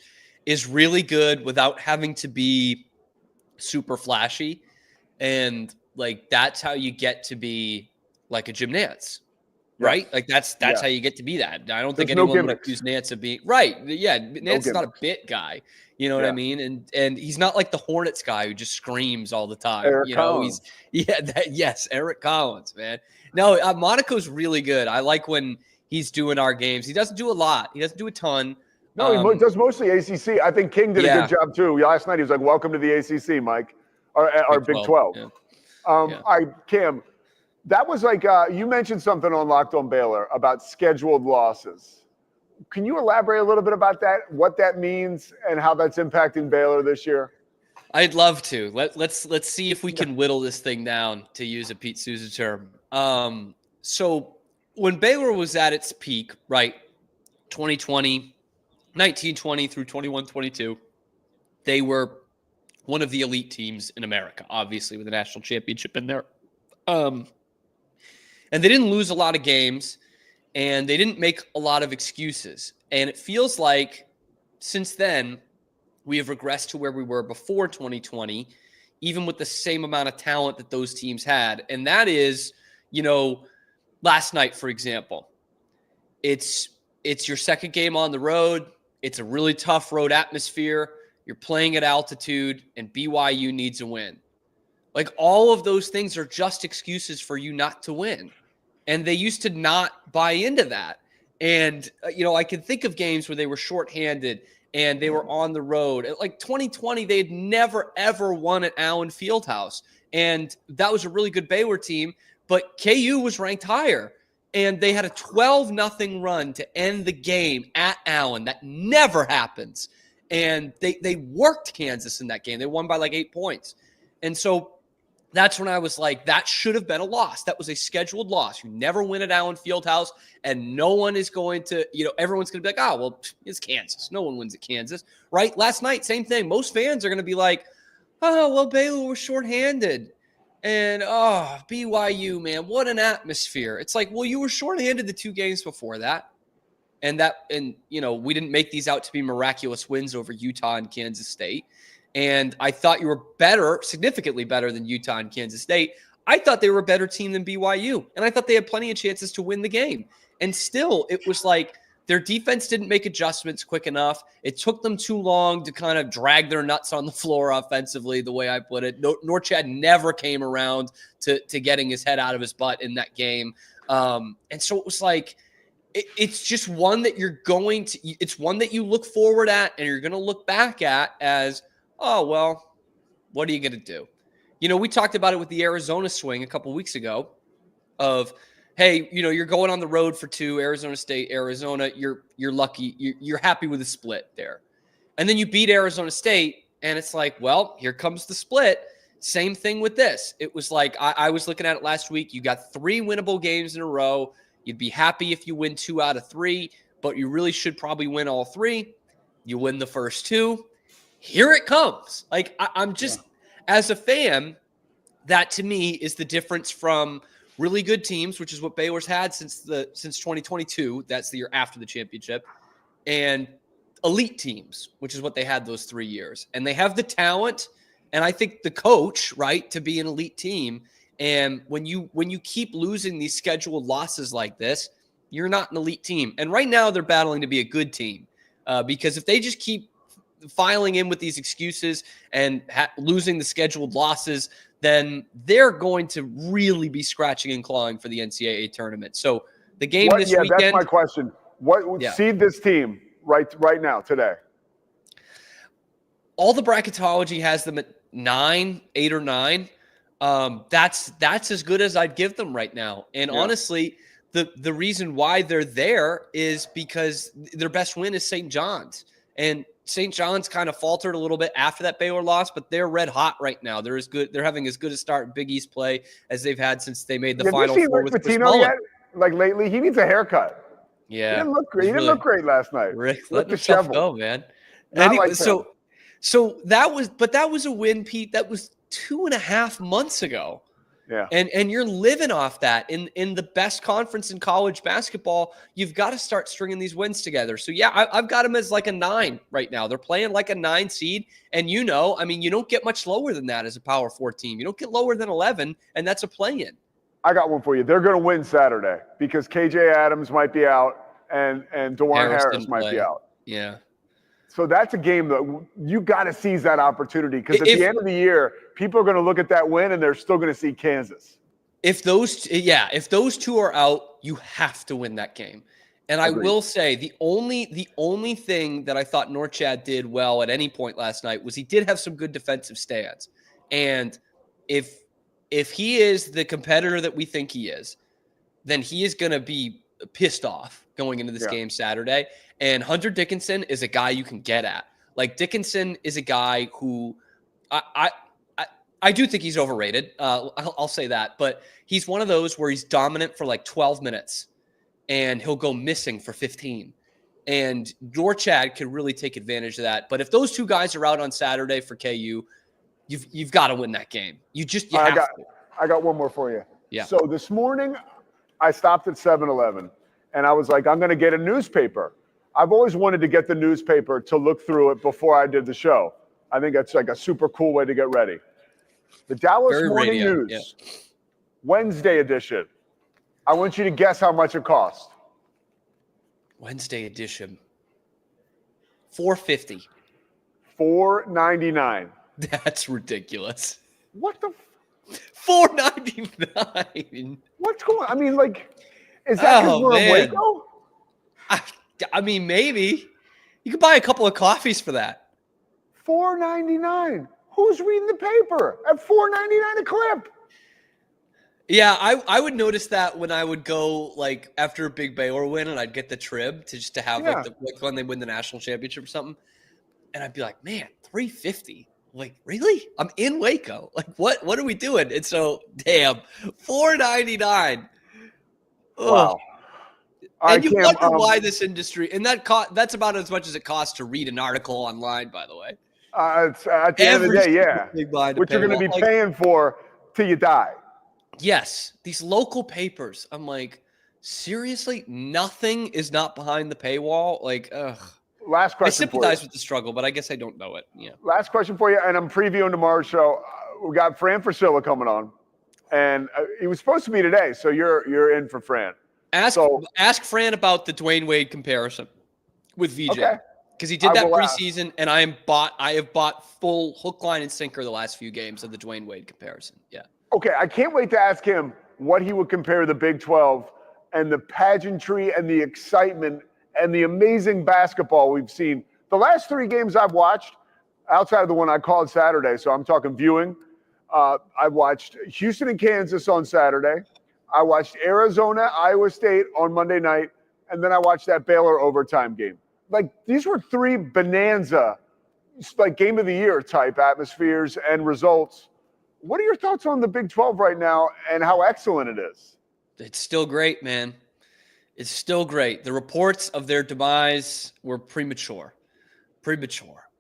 really good without having to be super flashy, and like that's how you get to be like a Jim Nantz, right? Like that's how you get to be that. I don't think anyone would accuse Nantz of being right. Yeah, Nantz is not a bit guy. You know what I mean? And he's not like the Hornets guy who just screams all the time. Eric Collins. Eric Collins, man. No, Monaco's really good. I like when he's doing our games. He doesn't do a lot. He doesn't do a ton. No, he does mostly ACC. I think King did a good job too. Last night he was like, "Welcome to the ACC, Mike," or Big 12. Cam, that was like you mentioned something on Locked On Baylor about scheduled losses. Can you elaborate a little bit about that? What that means and how that's impacting Baylor this year? I'd love to. Let's see if we can whittle this thing down, to use a Pete Sousa term. So when Baylor was at its peak, right, 2020. 1920 through 21-22, they were one of the elite teams in America, obviously, with a national championship in there. And they didn't lose a lot of games, and they didn't make a lot of excuses. And it feels like since then, we have regressed to where we were before 2020, even with the same amount of talent that those teams had. And that is, last night, for example, it's your second game on the road. It's a really tough road atmosphere. You're playing at altitude, and BYU needs a win. Like, all of those things are just excuses for you not to win. And they used to not buy into that. And, I can think of games where they were shorthanded and they were on the road. Like 2020, they had never, ever won at Allen Fieldhouse. And that was a really good Baylor team, but KU was ranked higher. And they had a 12-0 run to end the game at Allen. That never happens. And they worked Kansas in that game. They won by like 8 points. And so that's when I was like, that should have been a loss. That was a scheduled loss. You never win at Allen Fieldhouse, and no one is going to, everyone's going to be like, oh, well, it's Kansas. No one wins at Kansas, right? Last night, same thing. Most fans are going to be like, oh, well, Baylor was shorthanded. And, oh, BYU, man, what an atmosphere. It's like, well, you were shorthanded the 2 games before that. And we didn't make these out to be miraculous wins over Utah and Kansas State. And I thought you were better, significantly better than Utah and Kansas State. I thought they were a better team than BYU. And I thought they had plenty of chances to win the game. And still, it was like their defense didn't make adjustments quick enough. It took them too long to kind of drag their nuts on the floor offensively, the way I put it. Norchad never came around to getting his head out of his butt in that game. And so it was like, it's just one that it's one that you look forward at and you're going to look back at as, oh, well, what are you going to do? We talked about it with the Arizona swing a couple weeks ago of, hey, you're going on the road for 2, Arizona State, Arizona, you're lucky. You're happy with the split there. And then you beat Arizona State, and it's like, well, here comes the split. Same thing with this. It was like, I was looking at it last week. You got 3 winnable games in a row. You'd be happy if you win 2 out of 3, but you really should probably win all 3. You win the first 2. Here it comes. Like, I'm just, as a fan, that to me is the difference from really good teams, which is what Baylor's had since 2022. That's the year after the championship. And elite teams, which is what they had those 3 years. And they have the talent and I think the coach, right, to be an elite team. And when you keep losing these scheduled losses like this, you're not an elite team. And right now they're battling to be a good team because if they just keep filing in with these excuses and losing the scheduled losses, then they're going to really be scratching and clawing for the NCAA tournament. So the game this weekend. That's my question. Seed this team right now today? All the bracketology has them at 8 or 9. That's as good as I'd give them right now. And honestly, the reason why they're there is because their best win is St. John's. And St. John's kind of faltered a little bit after that Baylor loss, but they're red hot right now. They're having as good a start in Big East play as they've had since they made the Final Four with Chris Mullin. Like lately, he needs a haircut. Yeah, he didn't look great. He didn't look great last night. Rick, let the stuff go, man. Anyway, so that was a win, Pete. That was 2.5 months ago. Yeah. And you're living off that in the best conference in college basketball. You've got to start stringing these wins together. So yeah, I've got them as like a 9 right now. They're playing like a 9 seed. And you don't get much lower than that as a Power 4 team. You don't get lower than 11, and that's a play-in. I got one for you. They're going to win Saturday because KJ Adams might be out and DeJuan Harris might be out. Yeah. So that's a game that you got to seize that opportunity because at the end of the year, people are going to look at that win and they're still going to see Kansas. If those two are out, you have to win that game. And Agreed. I will say the only thing that I thought Norchad did well at any point last night was he did have some good defensive stands. And if he is the competitor that we think he is, then he is going to be pissed off going into this game Saturday. And Hunter Dickinson is a guy you can get at. Like, Dickinson is a guy who I do think he's overrated. I'll say that. But he's one of those where he's dominant for like 12 minutes and he'll go missing for 15. And Norchad could really take advantage of that. But if those two guys are out on Saturday for KU, you've got to win that game. You have to. I got one more for you. Yeah. So this morning I stopped at 7-Eleven and I was like, I'm going to get a newspaper. I've always wanted to get the newspaper to look through it before I did the show. I think that's like a super cool way to get ready. The Dallas Morning News, Wednesday edition. I want you to guess how much it cost. Wednesday edition. $4.50. $4.99. That's ridiculous. What the? $4.99. What's going on? I mean, like, is that because we're in Waco? I mean, maybe. You could buy a couple of coffees for that. $4.99. Who's reading the paper at $4.99 a clip? Yeah, I would notice that when I would go like after a big Baylor win, and I'd get the Trib to have like when they win the national championship or something, and I'd be like, man, $3.50. Like, really? I'm in Waco. Like, what are we doing? And so, damn, $4.99. Wow. And you wonder why this industry, and that's about as much as it costs to read an article online, by the way. It's at the end of the day, yeah. Which you're going to be paying for till you die. Yes, these local papers. I'm like, seriously, nothing is not behind the paywall. Like, ugh. Last question. I sympathize with the struggle, but I guess I don't know it. Yeah. Last question for you, and I'm previewing tomorrow's show. We got Fran Fraschilla coming on, and he was supposed to be today, so you're in for Fran. Ask Fran about the Dwayne Wade comparison with VJ. Okay. Because he did that preseason, and I have bought full hook, line, and sinker the last few games of the Dwayne Wade comparison. Yeah. Okay, I can't wait to ask him what he would compare the Big 12 and the pageantry and the excitement and the amazing basketball we've seen. The last 3 games I've watched, outside of the one I called Saturday, so I'm talking viewing, I watched Houston and Kansas on Saturday. I watched Arizona, Iowa State on Monday night, and then I watched that Baylor overtime game. Like, these were 3 bonanza, like game of the year type atmospheres and results. What are your thoughts on the Big 12 right now and how excellent it is? It's still great, man. It's still great. The reports of their demise were premature.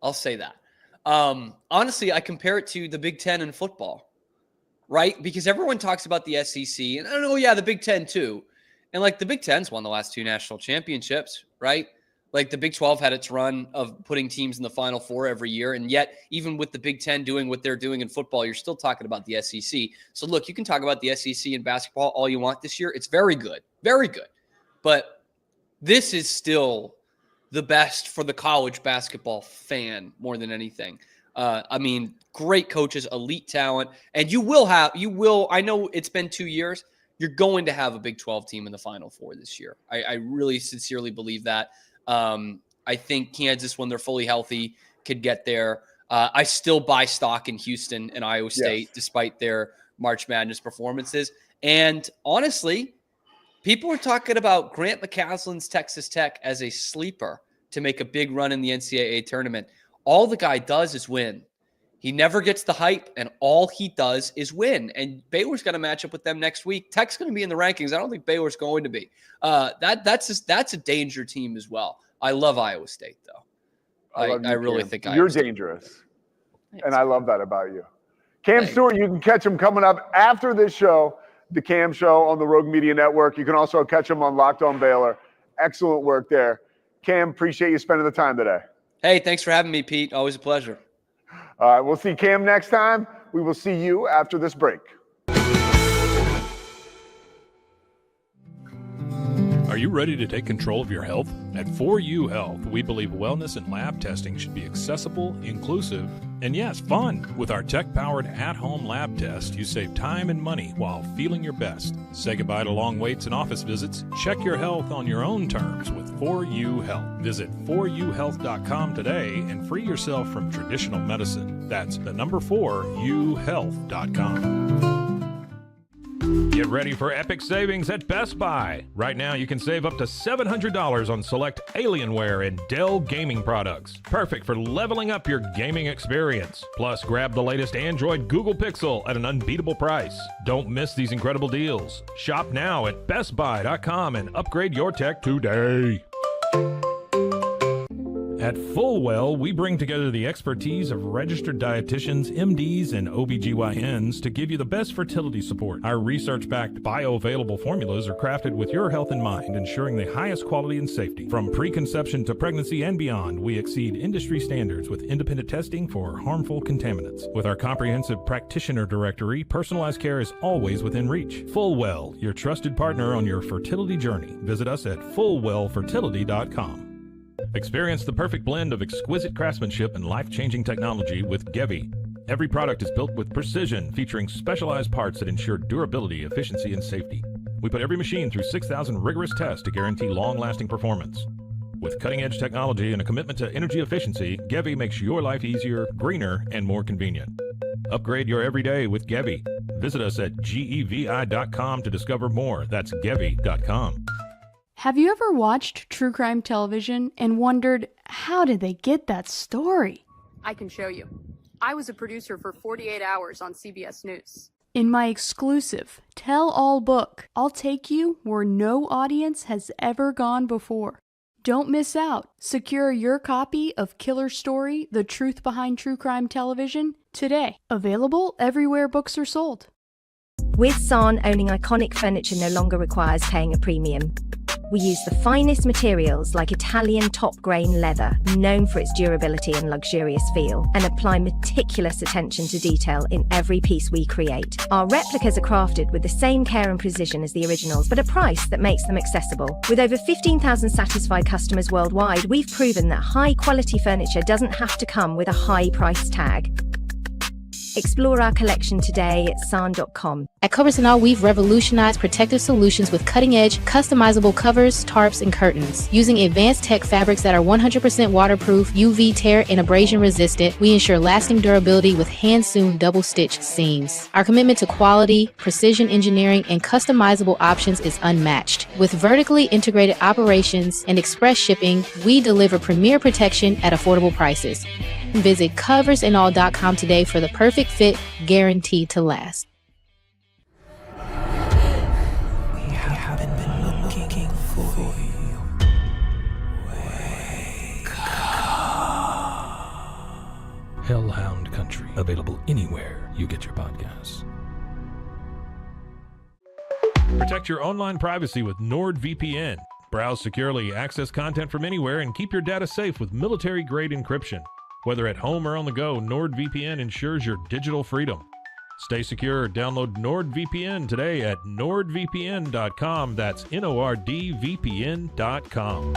I'll say that. Honestly, I compare it to the Big Ten in football, right? Because everyone talks about the SEC, and I don't know, yeah, the Big Ten too. And like the Big Ten's won the last 2 national championships, right? Like the Big 12 had its run of putting teams in the Final Four every year. And yet, even with the Big Ten doing what they're doing in football, you're still talking about the SEC. So look, you can talk about the SEC in basketball all you want this year. It's very good. Very good. But this is still the best for the college basketball fan more than anything. I mean, great coaches, elite talent. And I know it's been 2 years. You're going to have a Big 12 team in the Final Four this year. I really sincerely believe that. I think Kansas, when they're fully healthy, could get there. I still buy stock in Houston and Iowa State, despite their March Madness performances. And honestly, people are talking about Grant McCaslin's Texas Tech as a sleeper to make a big run in the NCAA tournament. All the guy does is win. He never gets the hype, and all he does is win. And Baylor's going to match up with them next week. Tech's going to be in the rankings. I don't think Baylor's going to be. That's a danger team as well. I love Iowa State, though. I really think you're dangerous, and I love that about you. Cam Stewart, you can catch him coming up after this show, the Cam Show on the Rogue Media Network. You can also catch him on Locked On Baylor. Excellent work there. Cam, appreciate you spending the time today. Hey, thanks for having me, Pete. Always a pleasure. All right, we'll see Cam next time. We will see you after this break. Are you ready to take control of your health? At 4U Health, we believe wellness and lab testing should be accessible, inclusive, and yes, fun. With our tech-powered at-home lab test, you save time and money while feeling your best. Say goodbye to long waits and office visits. Check your health on your own terms with 4U Health. Visit 4uhealth.com today and free yourself from traditional medicine. That's the number 4uhealth.com. Get ready for epic savings at Best Buy. Right now, you can save up to $700 on select Alienware and Dell gaming products. Perfect for leveling up your gaming experience. Plus, grab the latest Android Google Pixel at an unbeatable price. Don't miss these incredible deals. Shop now at bestbuy.com and upgrade your tech today. At Fullwell, we bring together the expertise of registered dietitians, MDs, and OBGYNs to give you the best fertility support. Our research-backed bioavailable formulas are crafted with your health in mind, ensuring the highest quality and safety. From preconception to pregnancy and beyond, we exceed industry standards with independent testing for harmful contaminants. With our comprehensive practitioner directory, personalized care is always within reach. Fullwell, your trusted partner on your fertility journey. Visit us at fullwellfertility.com. Experience the perfect blend of exquisite craftsmanship and life-changing technology with Gevi. Every product is built with precision, featuring specialized parts that ensure durability, efficiency, and safety. We put every machine through 6,000 rigorous tests to guarantee long-lasting performance. With cutting-edge technology and a commitment to energy efficiency, Gevi makes your life easier, greener, and more convenient. Upgrade your everyday with Gevi. Visit us at gevi.com to discover more. That's gevi.com. Have you ever watched true crime television and wondered, how did they get that story? I can show you. I was a producer for 48 Hours on CBS News. In my exclusive tell-all book, I'll take you where no audience has ever gone before. Don't miss out. Secure your copy of Killer Story: The Truth Behind True Crime Television today. Available everywhere books are sold. With San, owning iconic furniture no longer requires paying a premium. We use the finest materials like Italian top-grain leather, known for its durability and luxurious feel, and apply meticulous attention to detail in every piece we create. Our replicas are crafted with the same care and precision as the originals, but a price that makes them accessible. With over 15,000 satisfied customers worldwide, we've proven that high-quality furniture doesn't have to come with a high price tag. Explore our collection today at san.com. At Covers & All, we've revolutionized protective solutions with cutting-edge, customizable covers, tarps, and curtains. Using advanced tech fabrics that are 100% waterproof, UV tear, and abrasion resistant, we ensure lasting durability with hand-sewn double-stitch seams. Our commitment to quality, precision engineering, and customizable options is unmatched. With vertically integrated operations and express shipping, we deliver premier protection at affordable prices. Visit coversandall.com today for the perfect fit, guaranteed to last. We haven't been looking for you. Wake up. Hellhound Country, available anywhere you get your podcasts. Protect your online privacy with NordVPN. Browse securely, access content from anywhere, and keep your data safe with military-grade encryption. Whether at home or on the go, NordVPN ensures your digital freedom. Stay secure. Download NordVPN today at nordvpn.com. That's NORDVPN.com.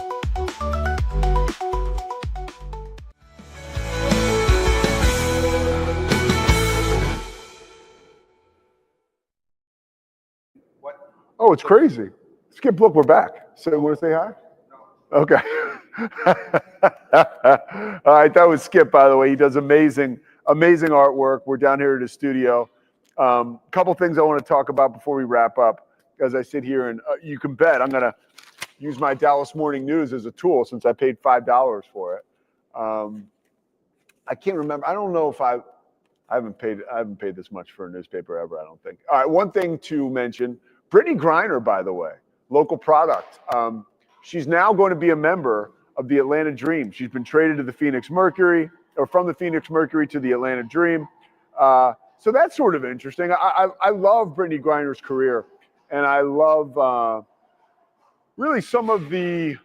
Oh, it's crazy. Skip, look, we're back. So you want to say hi? No. Okay. All right, that was Skip, by the way. He does amazing artwork. We're down here at his studio. Couple things I want to talk about before we wrap up. As I sit here, and you can bet I'm going to use my Dallas Morning News as a tool since I paid $5 for it. I can't remember. I don't know if I haven't paid this much for a newspaper ever, I don't think. All right, one thing to mention, Brittany Griner, by the way, local product. She's now going to be a member of the Atlanta Dream. She's been traded to the Phoenix Mercury, or from the Phoenix Mercury to the Atlanta Dream. So that's sort of interesting. I love Brittany Griner's career, and I love really some of the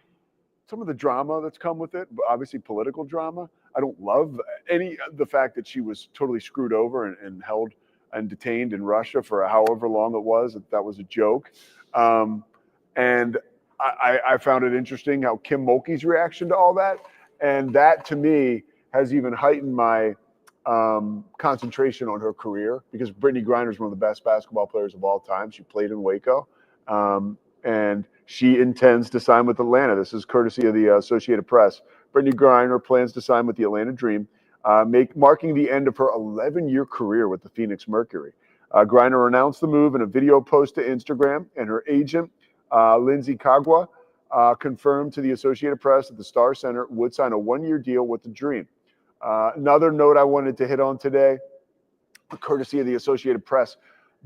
drama that's come with it. Obviously, political drama. I don't love the fact that she was totally screwed over and held and detained in Russia for however long it was. That was a joke, and I found it interesting how Kim Mulkey's reaction to all that, and that to me has even heightened my concentration on her career, because Brittany Griner is one of the best basketball players of all time. She played in Waco, and she intends to sign with Atlanta. This is courtesy of the Associated Press. Brittany Griner plans to sign with the Atlanta Dream, marking the end of her 11-year career with the Phoenix Mercury. Griner announced the move in a video post to Instagram, and her agent, Lindsay Kagwa, confirmed to the Associated Press that the Star Center would sign a 1-year deal with the Dream. Another note I wanted to hit on today, courtesy of the Associated Press,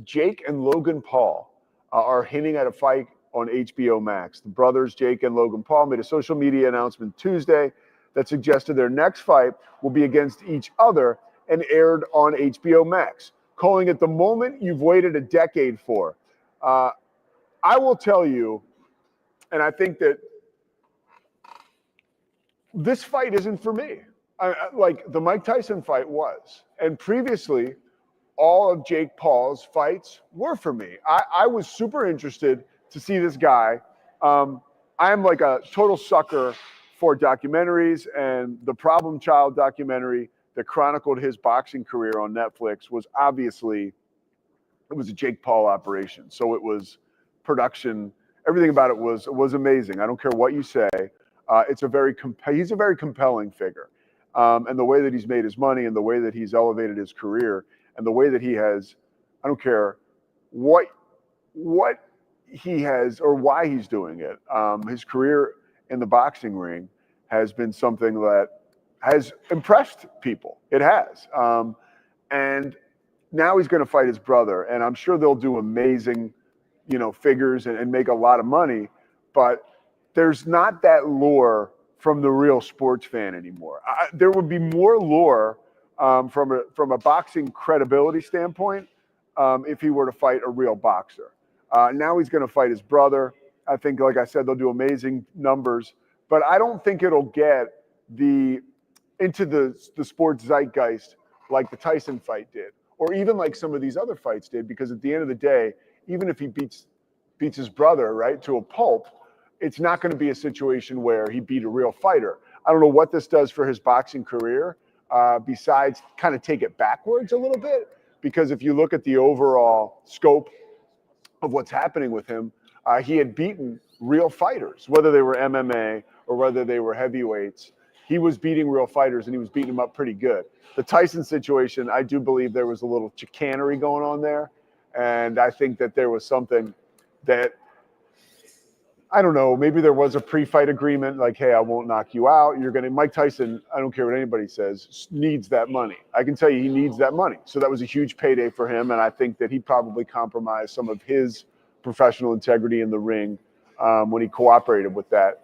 Jake and Logan Paul are hinting at a fight on HBO Max. The brothers, Jake and Logan Paul, made a social media announcement Tuesday that suggested their next fight will be against each other and aired on HBO Max, calling it the moment you've waited a decade for. I will tell you, and I think that this fight isn't for me. Like the Mike Tyson fight was, and previously, all of Jake Paul's fights were for me. I was super interested to see this guy. I'm like a total sucker for documentaries, and the Problem Child documentary that chronicled his boxing career on Netflix was obviously, it was a Jake Paul operation. So it was production, everything about it was amazing. I don't care what you say. He's a very compelling figure. And the way that he's made his money and the way that he's elevated his career and the way that he has, I don't care what he has or why he's doing it. His career in the boxing ring has been something that has impressed people. It has. And now he's going to fight his brother, and I'm sure they'll do amazing, figures and make a lot of money, but there's not that lure from the real sports fan anymore. There would be more lure from a boxing credibility standpoint if he were to fight a real boxer. Now he's going to fight his brother. I think, like I said, they'll do amazing numbers, but I don't think it'll get into the sports zeitgeist like the Tyson fight did, or even like some of these other fights did, because at the end of the day, even if he beats his brother, right, to a pulp, it's not going to be a situation where he beat a real fighter. I don't know what this does for his boxing career, besides kind of take it backwards a little bit, because if you look at the overall scope of what's happening with him, he had beaten real fighters, whether they were MMA or whether they were heavyweights. He was beating real fighters, and he was beating them up pretty good. The Tyson situation, I do believe there was a little chicanery going on there, and I think that there was something that, I don't know, maybe there was a pre-fight agreement, like, hey, I won't knock you out. Mike Tyson, I don't care what anybody says, needs that money. I can tell you he needs that money. So that was a huge payday for him, and I think that he probably compromised some of his professional integrity in the ring when he cooperated with that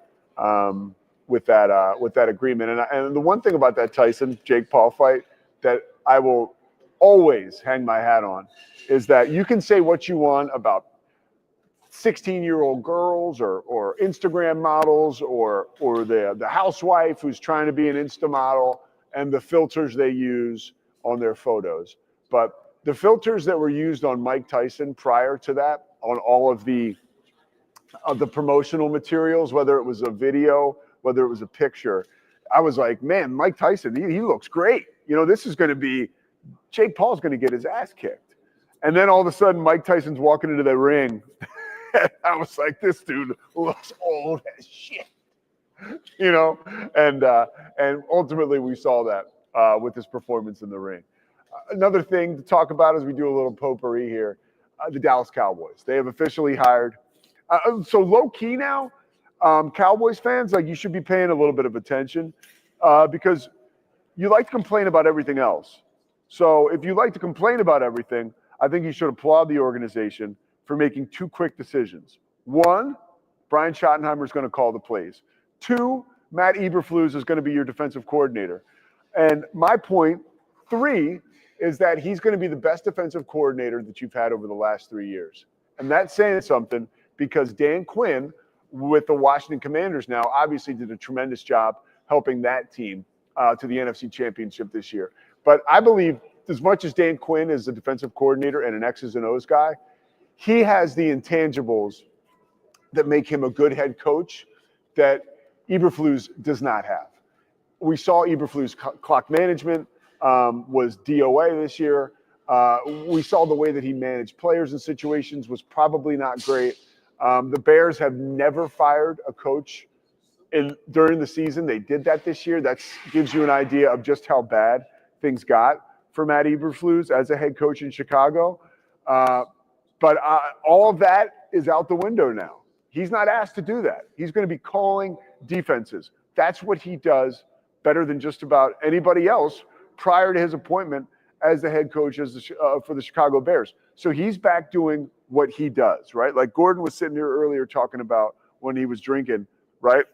agreement. And the one thing about that Tyson Jake Paul fight that I will always hang my hat on is that you can say what you want about 16-year-old girls or Instagram models or the housewife who's trying to be an Insta model and the filters they use on their photos. But the filters that were used on Mike Tyson prior to that, on all of the promotional materials, whether it was a video, whether it was a picture, I was like, man, Mike Tyson, he looks great. This is going to be, Jake Paul's going to get his ass kicked. And then all of a sudden, Mike Tyson's walking into the ring. I was like, this dude looks old as shit, and ultimately we saw that with his performance in the ring. Another thing to talk about as we do a little potpourri here, the Dallas Cowboys. They have officially hired. So low key now, Cowboys fans, like, you should be paying a little bit of attention because you like to complain about everything else. So if you like to complain about everything, I think you should applaud the organization for making two quick decisions. One, Brian Schottenheimer is going to call the plays. Two, Matt Eberflus is going to be your defensive coordinator. And my point, three, is that he's going to be the best defensive coordinator that you've had over the last 3 years. And that's saying something, because Dan Quinn with the Washington Commanders now obviously did a tremendous job helping that team to the NFC Championship this year. But I believe as much as Dan Quinn is a defensive coordinator and an X's and O's guy, he has the intangibles that make him a good head coach that Eberflus does not have. We saw Eberflus' clock management was DOA this year. We saw the way that he managed players in situations was probably not great. The Bears have never fired a coach during the season. They did that this year. That gives you an idea of just how bad things got for Matt Eberflus as a head coach in Chicago. But all of that is out the window now. He's not asked to do that. He's going to be calling defenses. That's what he does better than just about anybody else prior to his appointment as the head coach for the Chicago Bears. So he's back doing what he does, right? Like Gordon was sitting here earlier talking about when he was drinking, right?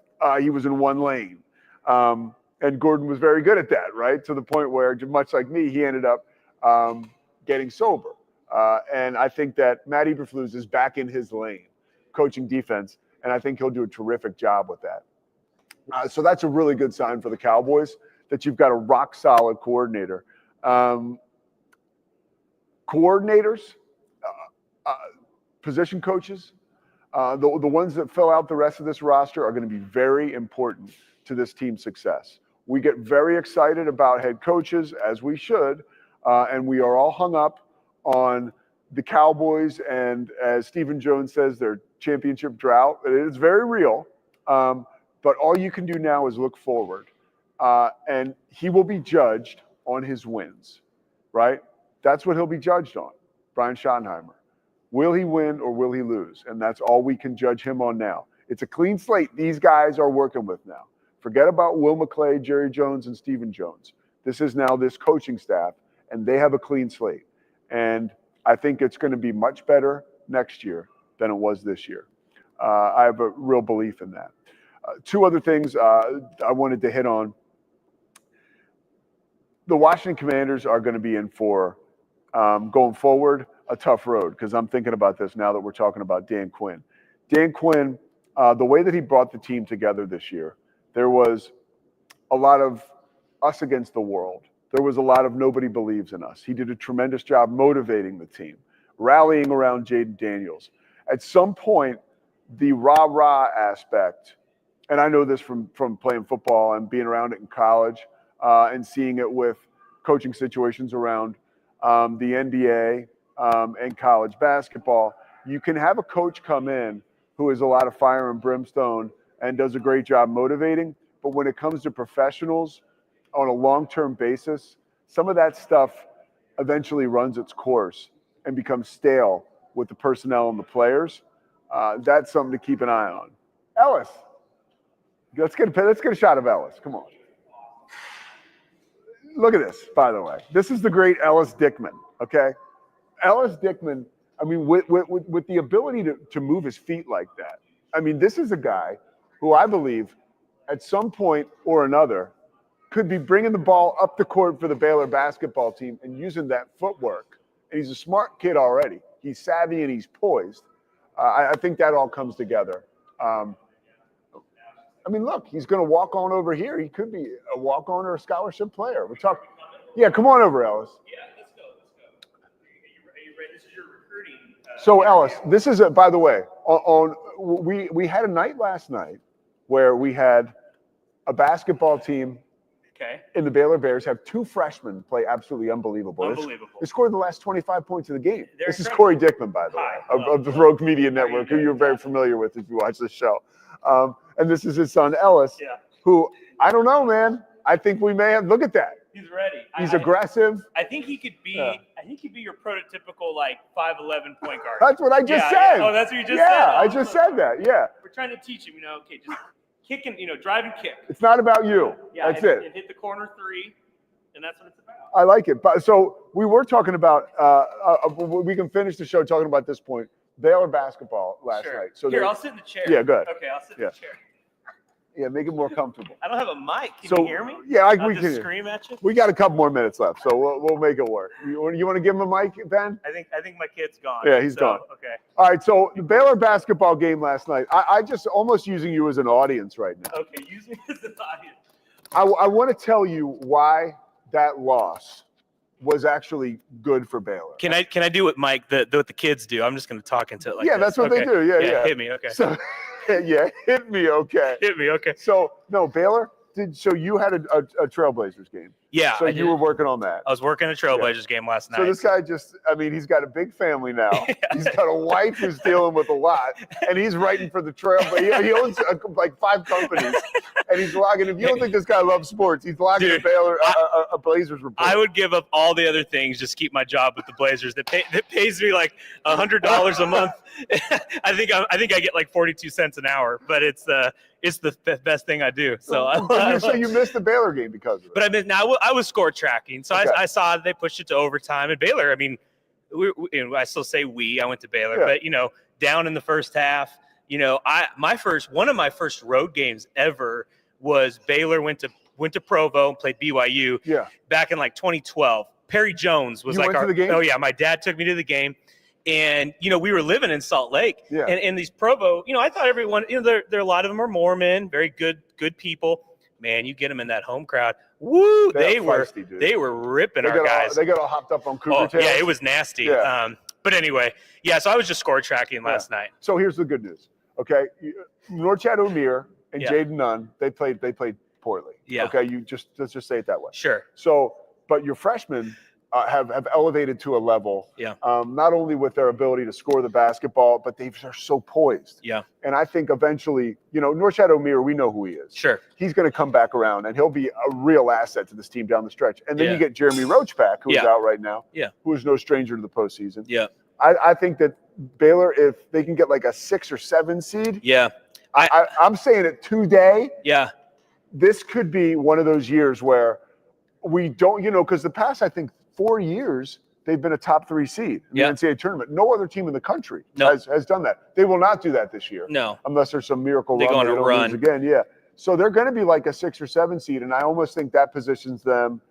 He was in one lane. And Gordon was very good at that, right? To the point where, much like me, he ended up getting sober. And I think that Matt Eberflus is back in his lane, coaching defense, and I think he'll do a terrific job with that. So that's a really good sign for the Cowboys, that you've got a rock-solid coordinator. Coordinators, position coaches, the ones that fill out the rest of this roster are going to be very important to this team's success. We get very excited about head coaches, as we should, and we are all hung up on the Cowboys and, as Stephen Jones says, their championship drought. It is very real, But all you can do now is look forward. And he will be judged on his wins, right? That's what he'll be judged on, Brian Schottenheimer. Will he win or will he lose? And that's all we can judge him on now. It's a clean slate these guys are working with now. Forget about Will McClay, Jerry Jones, and Stephen Jones. This is now this coaching staff, and they have a clean slate. And I think it's going to be much better next year than it was this year. I have a real belief in that. Two other things I wanted to hit on. The Washington Commanders are going to be in for, going forward, a tough road, because I'm thinking about this now that we're talking about Dan Quinn. Dan Quinn, the way that he brought the team together this year, there was a lot of us against the world. There was a lot of nobody believes in us. He did a tremendous job motivating the team, rallying around Jaden Daniels. At some point, the rah-rah aspect, and I know this from playing football and being around it in college and seeing it with coaching situations around the NBA and college basketball, you can have a coach come in who has a lot of fire and brimstone and does a great job motivating, but when it comes to professionals on a long-term basis, some of that stuff eventually runs its course and becomes stale with the personnel and the players. That's something to keep an eye on. Ellis. Let's get a shot of Ellis. Come on. Look at this, by the way. This is the great Ellis Dickman, okay? Ellis Dickman, I mean, with the ability to move his feet like that, I mean, this is a guy who I believe at some point or another could be bringing the ball up the court for the Baylor basketball team and using that footwork. And he's a smart kid already. He's savvy and he's poised. I think that all comes together. I mean, look, he's going to walk on over here. He could be a walk-on or a scholarship player. We're talking. Yeah, come on over, Ellis. Yeah, let's go. Are you ready? This is your recruiting. So, Ellis, this is, by the way, we had a night last night where we had a basketball team in the Baylor Bears have two freshmen play absolutely unbelievable. Unbelievable. They scored the last 25 points of the game. This is Corey Dickman, by the way, of the Rogue Media Network, who you're very familiar with if you watch this show. And this is his son, Ellis, who, I don't know, man. I think we may have, look at that. He's ready. He's aggressive. I think he could be. I think he'd be your prototypical 5'11" point guard. That's what I just said. Oh, that's what you just said. Yeah, I just said that. Yeah. We're trying to teach him. Okay, just kick and drive and kick. It's not about you. Yeah, that's it. And hit the corner three, and that's what it's about. I like it. But so we were talking about. We can finish the show talking about this point. Baylor basketball last night. So here, I'll sit in the chair. Yeah, good. Okay, I'll sit in the chair. Yeah, make it more comfortable. I don't have a mic. Can you hear me? Yeah, we can scream at you. We got a couple more minutes left, so we'll make it work. You want to give him a mic, Ben? I think my kid's gone. Yeah, he's gone. Okay. All right, so the Baylor basketball game last night. I just almost using you as an audience right now. Okay, use me as an audience. I want to tell you why that loss was actually good for Baylor. Can I do what Mike what the kids do? I'm just going to talk into it like this. That's what they do. Yeah. Hit me. Okay. So, hit me. Okay. Hit me. Okay. So no, Baylor. So you had a Trailblazers game. Yeah. So you were working on that. I was working a Trailblazers game last night. So this guy he's got a big family now. He's got a wife who's dealing with a lot, and he's writing for the Trailblazers. He owns like 5 companies, and he's logging. If you don't think this guy loves sports, he's logging a Baylor a Blazers report. I would give up all the other things just keep my job with the Blazers. That pays me like $100 a month. I think I get like 42 cents an hour, but it's the best thing I do. So you missed the Baylor game because of it. But I was score tracking, so I saw they pushed it to overtime. And Baylor, I mean, I still say I went to Baylor, but down in the first half, one of my first road games ever was Baylor went to Provo and played BYU. Yeah. Back in like 2012. Perry Jones was went to the game? Oh yeah, my dad took me to the game. And, we were living in Salt Lake. Yeah. And these Provo, I thought everyone, there a lot of them are Mormon, very good people. Man, you get them in that home crowd. Woo! They were ripping our guys. They got all hopped up on cougar tails. Yeah, it was nasty. Yeah. But anyway, so I was just score tracking last night. So here's the good news. Okay. Norchad O'Meara and Jaden Nunn, they played poorly. Yeah. Okay. Let's just say it that way. Sure. So, but your freshmen have elevated to a level. Yeah. Not only with their ability to score the basketball, but they're so poised. Yeah. And I think eventually, Norchad O'Meara, we know who he is. Sure. He's going to come back around, and he'll be a real asset to this team down the stretch. And then you get Jeremy Roach back, who's out right now. Yeah. Who is no stranger to the postseason. Yeah. I think that Baylor, if they can get like a 6 or 7 seed. Yeah. I'm saying it today. Yeah. This could be one of those years where we don't, because the past, I think, 4 years, they've been a top 3 seed in the NCAA tournament. No other team in the country has done that. They will not do that this year. No. Unless there's some miracle They're run. going to run again. Yeah. So they're going to be like a 6 or 7 seed. And I almost think that positions them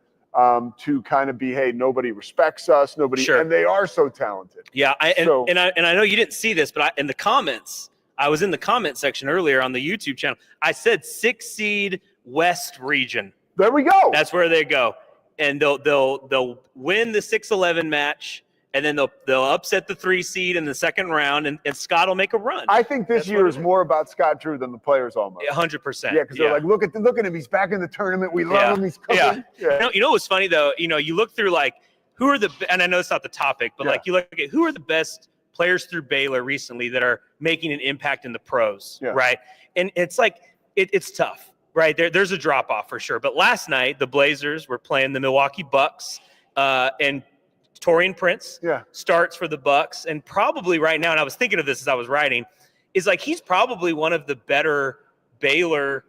to kind of be, hey, nobody respects us. Nobody. And they are so talented. Yeah. I know you didn't see this, but in the comments, I was in the comment section earlier on the YouTube channel. I said 6 seed West region. There we go. That's where they go. And they'll win the 6-11 match, and then they'll upset the 3 seed in the second round, and Scott will make a run. I think this year is more about Scott Drew than the players almost. 100%. Yeah, because they're like, look at him. He's back in the tournament. We love him. He's coming. Yeah. You know what's funny though? You look through like who are and I know it's not the topic, but like you look at who are the best players through Baylor recently that are making an impact in the pros, right? And it's like it's tough. Right, there's a drop-off for sure. But last night, the Blazers were playing the Milwaukee Bucks, and Taurean Prince starts for the Bucks. And probably right now, and I was thinking of this as I was writing, is like he's probably one of the better Baylor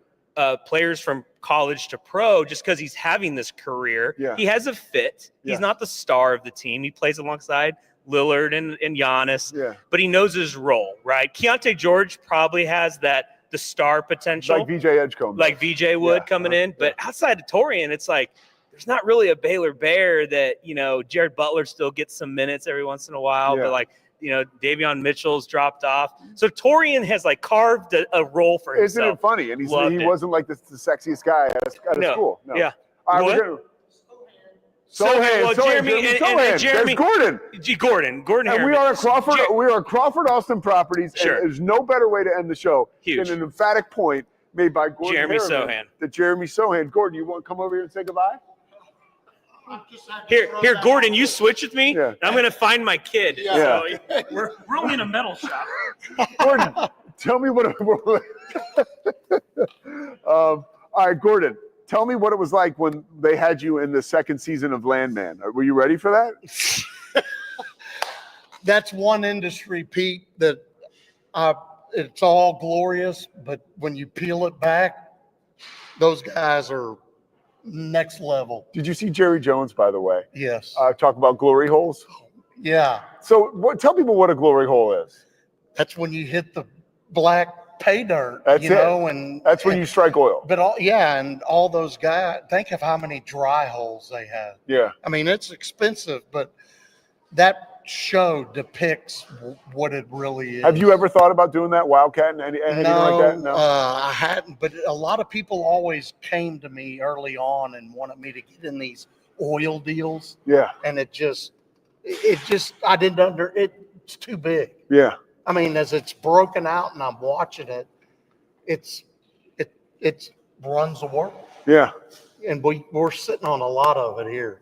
players from college to pro just because he's having this career. Yeah. He has a fit. He's not the star of the team. He plays alongside Lillard and Giannis, but he knows his role, right? Keontae George probably has the star potential. Like VJ Edgecombe. Like VJ would coming in. But outside of Taurean, it's like there's not really a Baylor Bear that, Jared Butler still gets some minutes every once in a while. But like, Davion Mitchell's dropped off. So Taurean has like carved a role for himself. Isn't it funny? And he wasn't like the sexiest guy at his school. No. Yeah. All right, Jeremy. There's Gordon. Gordon. And we are at Crawford Austin Properties. Sure. And there's no better way to end the show than an emphatic point made by Gordon Jeremy Harriman, Sohan. To Jeremy Sohan. Gordon, you want to come over here and say goodbye? Here, Gordon, you switch with me. Yeah. I'm going to find my kid. Yeah. So we're only in a metal shop. Gordon, tell me what. All right, Gordon. Tell me what it was like when they had you in the second season of Landman. Were you ready for that? That's one industry, Pete, that it's all glorious, but when you peel it back, those guys are next level. Did you see Jerry Jones, by the way? Yes. Talk about glory holes? Yeah. So tell people what a glory hole is. That's when you hit the black pay dirt, and that's when you strike oil. But and all those guys, think of how many dry holes they have. Yeah. I mean, it's expensive, but that show depicts what it really is. Have you ever thought about doing that, Wildcat, and anything like that? No, I hadn't, but a lot of people always came to me early on and wanted me to get in these oil deals. Yeah. And it just, I didn't it's too big. Yeah. I mean, as it's broken out and I'm watching it, it runs the world. Yeah. And we're sitting on a lot of it here.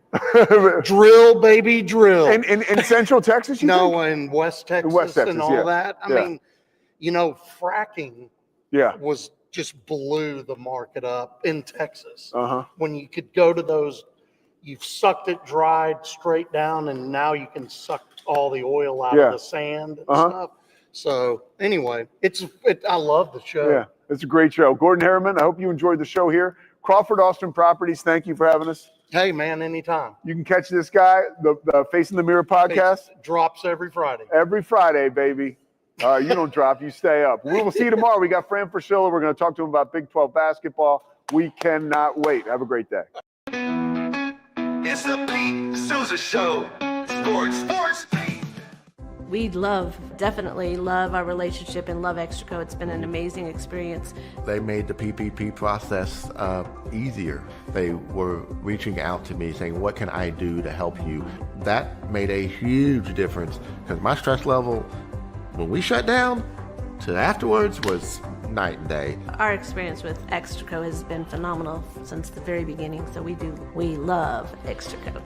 Drill, baby, drill. In Central Texas, you think? In West Texas, and all that. I mean, fracking was just blew the market up in Texas. When you could go to those, you've sucked it dried straight down, and now you can suck all the oil out of the sand and stuff. So anyway, I love the show. Yeah, it's a great show. Gordon Harriman, I hope you enjoyed the show here. Crawford Austin Properties, thank you for having us. Hey, man, anytime. You can catch this guy, the Face in the Mirror podcast. Drops every Friday. Every Friday, baby. You don't drop, you stay up. We will see you tomorrow. We got Fran Fraschilla. We're going to talk to him about Big 12 basketball. We cannot wait. Have a great day. It's the Pete Sousa Show. Sports. We definitely love our relationship and love Extraco. It's been an amazing experience. They made the PPP process easier. They were reaching out to me saying, what can I do to help you? That made a huge difference because my stress level, when we shut down, to afterwards was night and day. Our experience with Extraco has been phenomenal since the very beginning, so we love Extraco.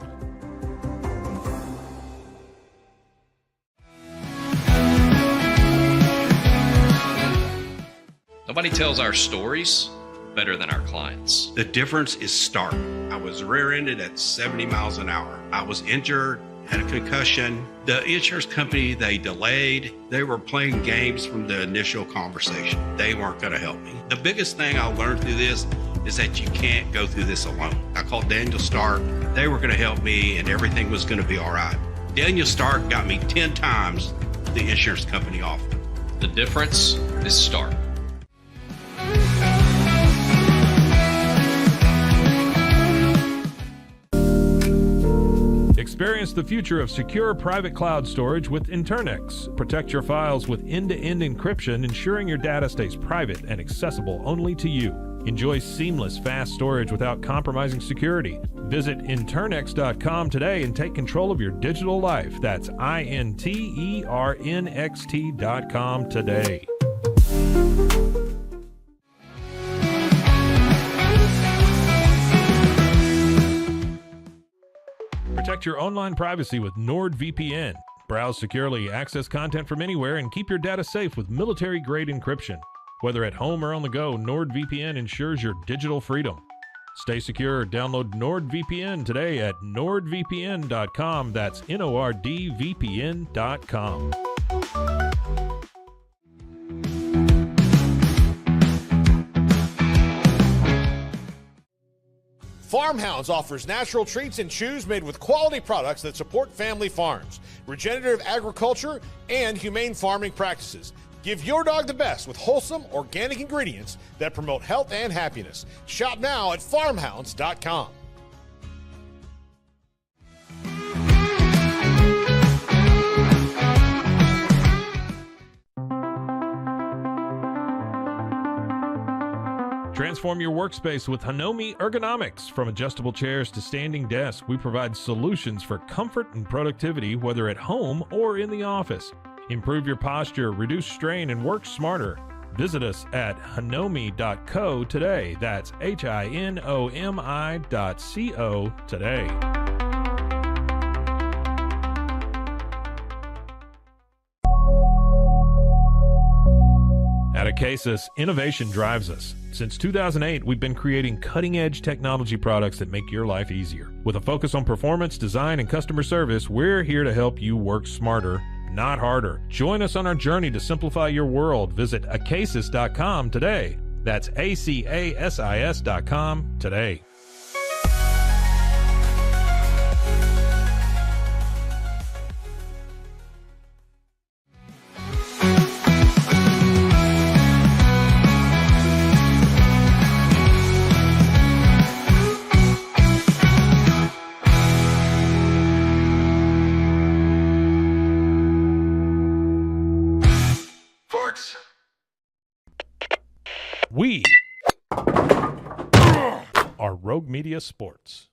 Nobody tells our stories better than our clients. The difference is stark. I was rear-ended at 70 miles an hour. I was injured, had a concussion. The insurance company, they delayed. They were playing games from the initial conversation. They weren't going to help me. The biggest thing I learned through this is that you can't go through this alone. I called Daniel Stark. They were going to help me and everything was going to be all right. Daniel Stark got me 10 times the insurance company offered. The difference is stark. Experience the future of secure private cloud storage with Internex. Protect your files with end-to-end encryption, ensuring your data stays private and accessible only to you. Enjoy seamless, fast storage without compromising security. Visit Internext.com today and take control of your digital life. That's INTERNXT.com today. Protect your online privacy with NordVPN. Browse securely, access content from anywhere, and keep your data safe with military-grade encryption. Whether at home or on the go, NordVPN ensures your digital freedom. Stay secure. Download NordVPN today at nordvpn.com. That's NORDVPN.com. Farmhounds offers natural treats and chews made with quality products that support family farms, regenerative agriculture, and humane farming practices. Give your dog the best with wholesome, organic ingredients that promote health and happiness. Shop now at farmhounds.com. Transform your workspace with Hanomi Ergonomics. From adjustable chairs to standing desks, we provide solutions for comfort and productivity, whether at home or in the office. Improve your posture, reduce strain, and work smarter. Visit us at hanomi.co today. That's HINOMI.co today. At Acasis, innovation drives us. Since 2008, we've been creating cutting-edge technology products that make your life easier. With a focus on performance, design, and customer service, we're here to help you work smarter, not harder. Join us on our journey to simplify your world. Visit acasis.com today. That's ACASIS.com today. We are Rogue Media Sports.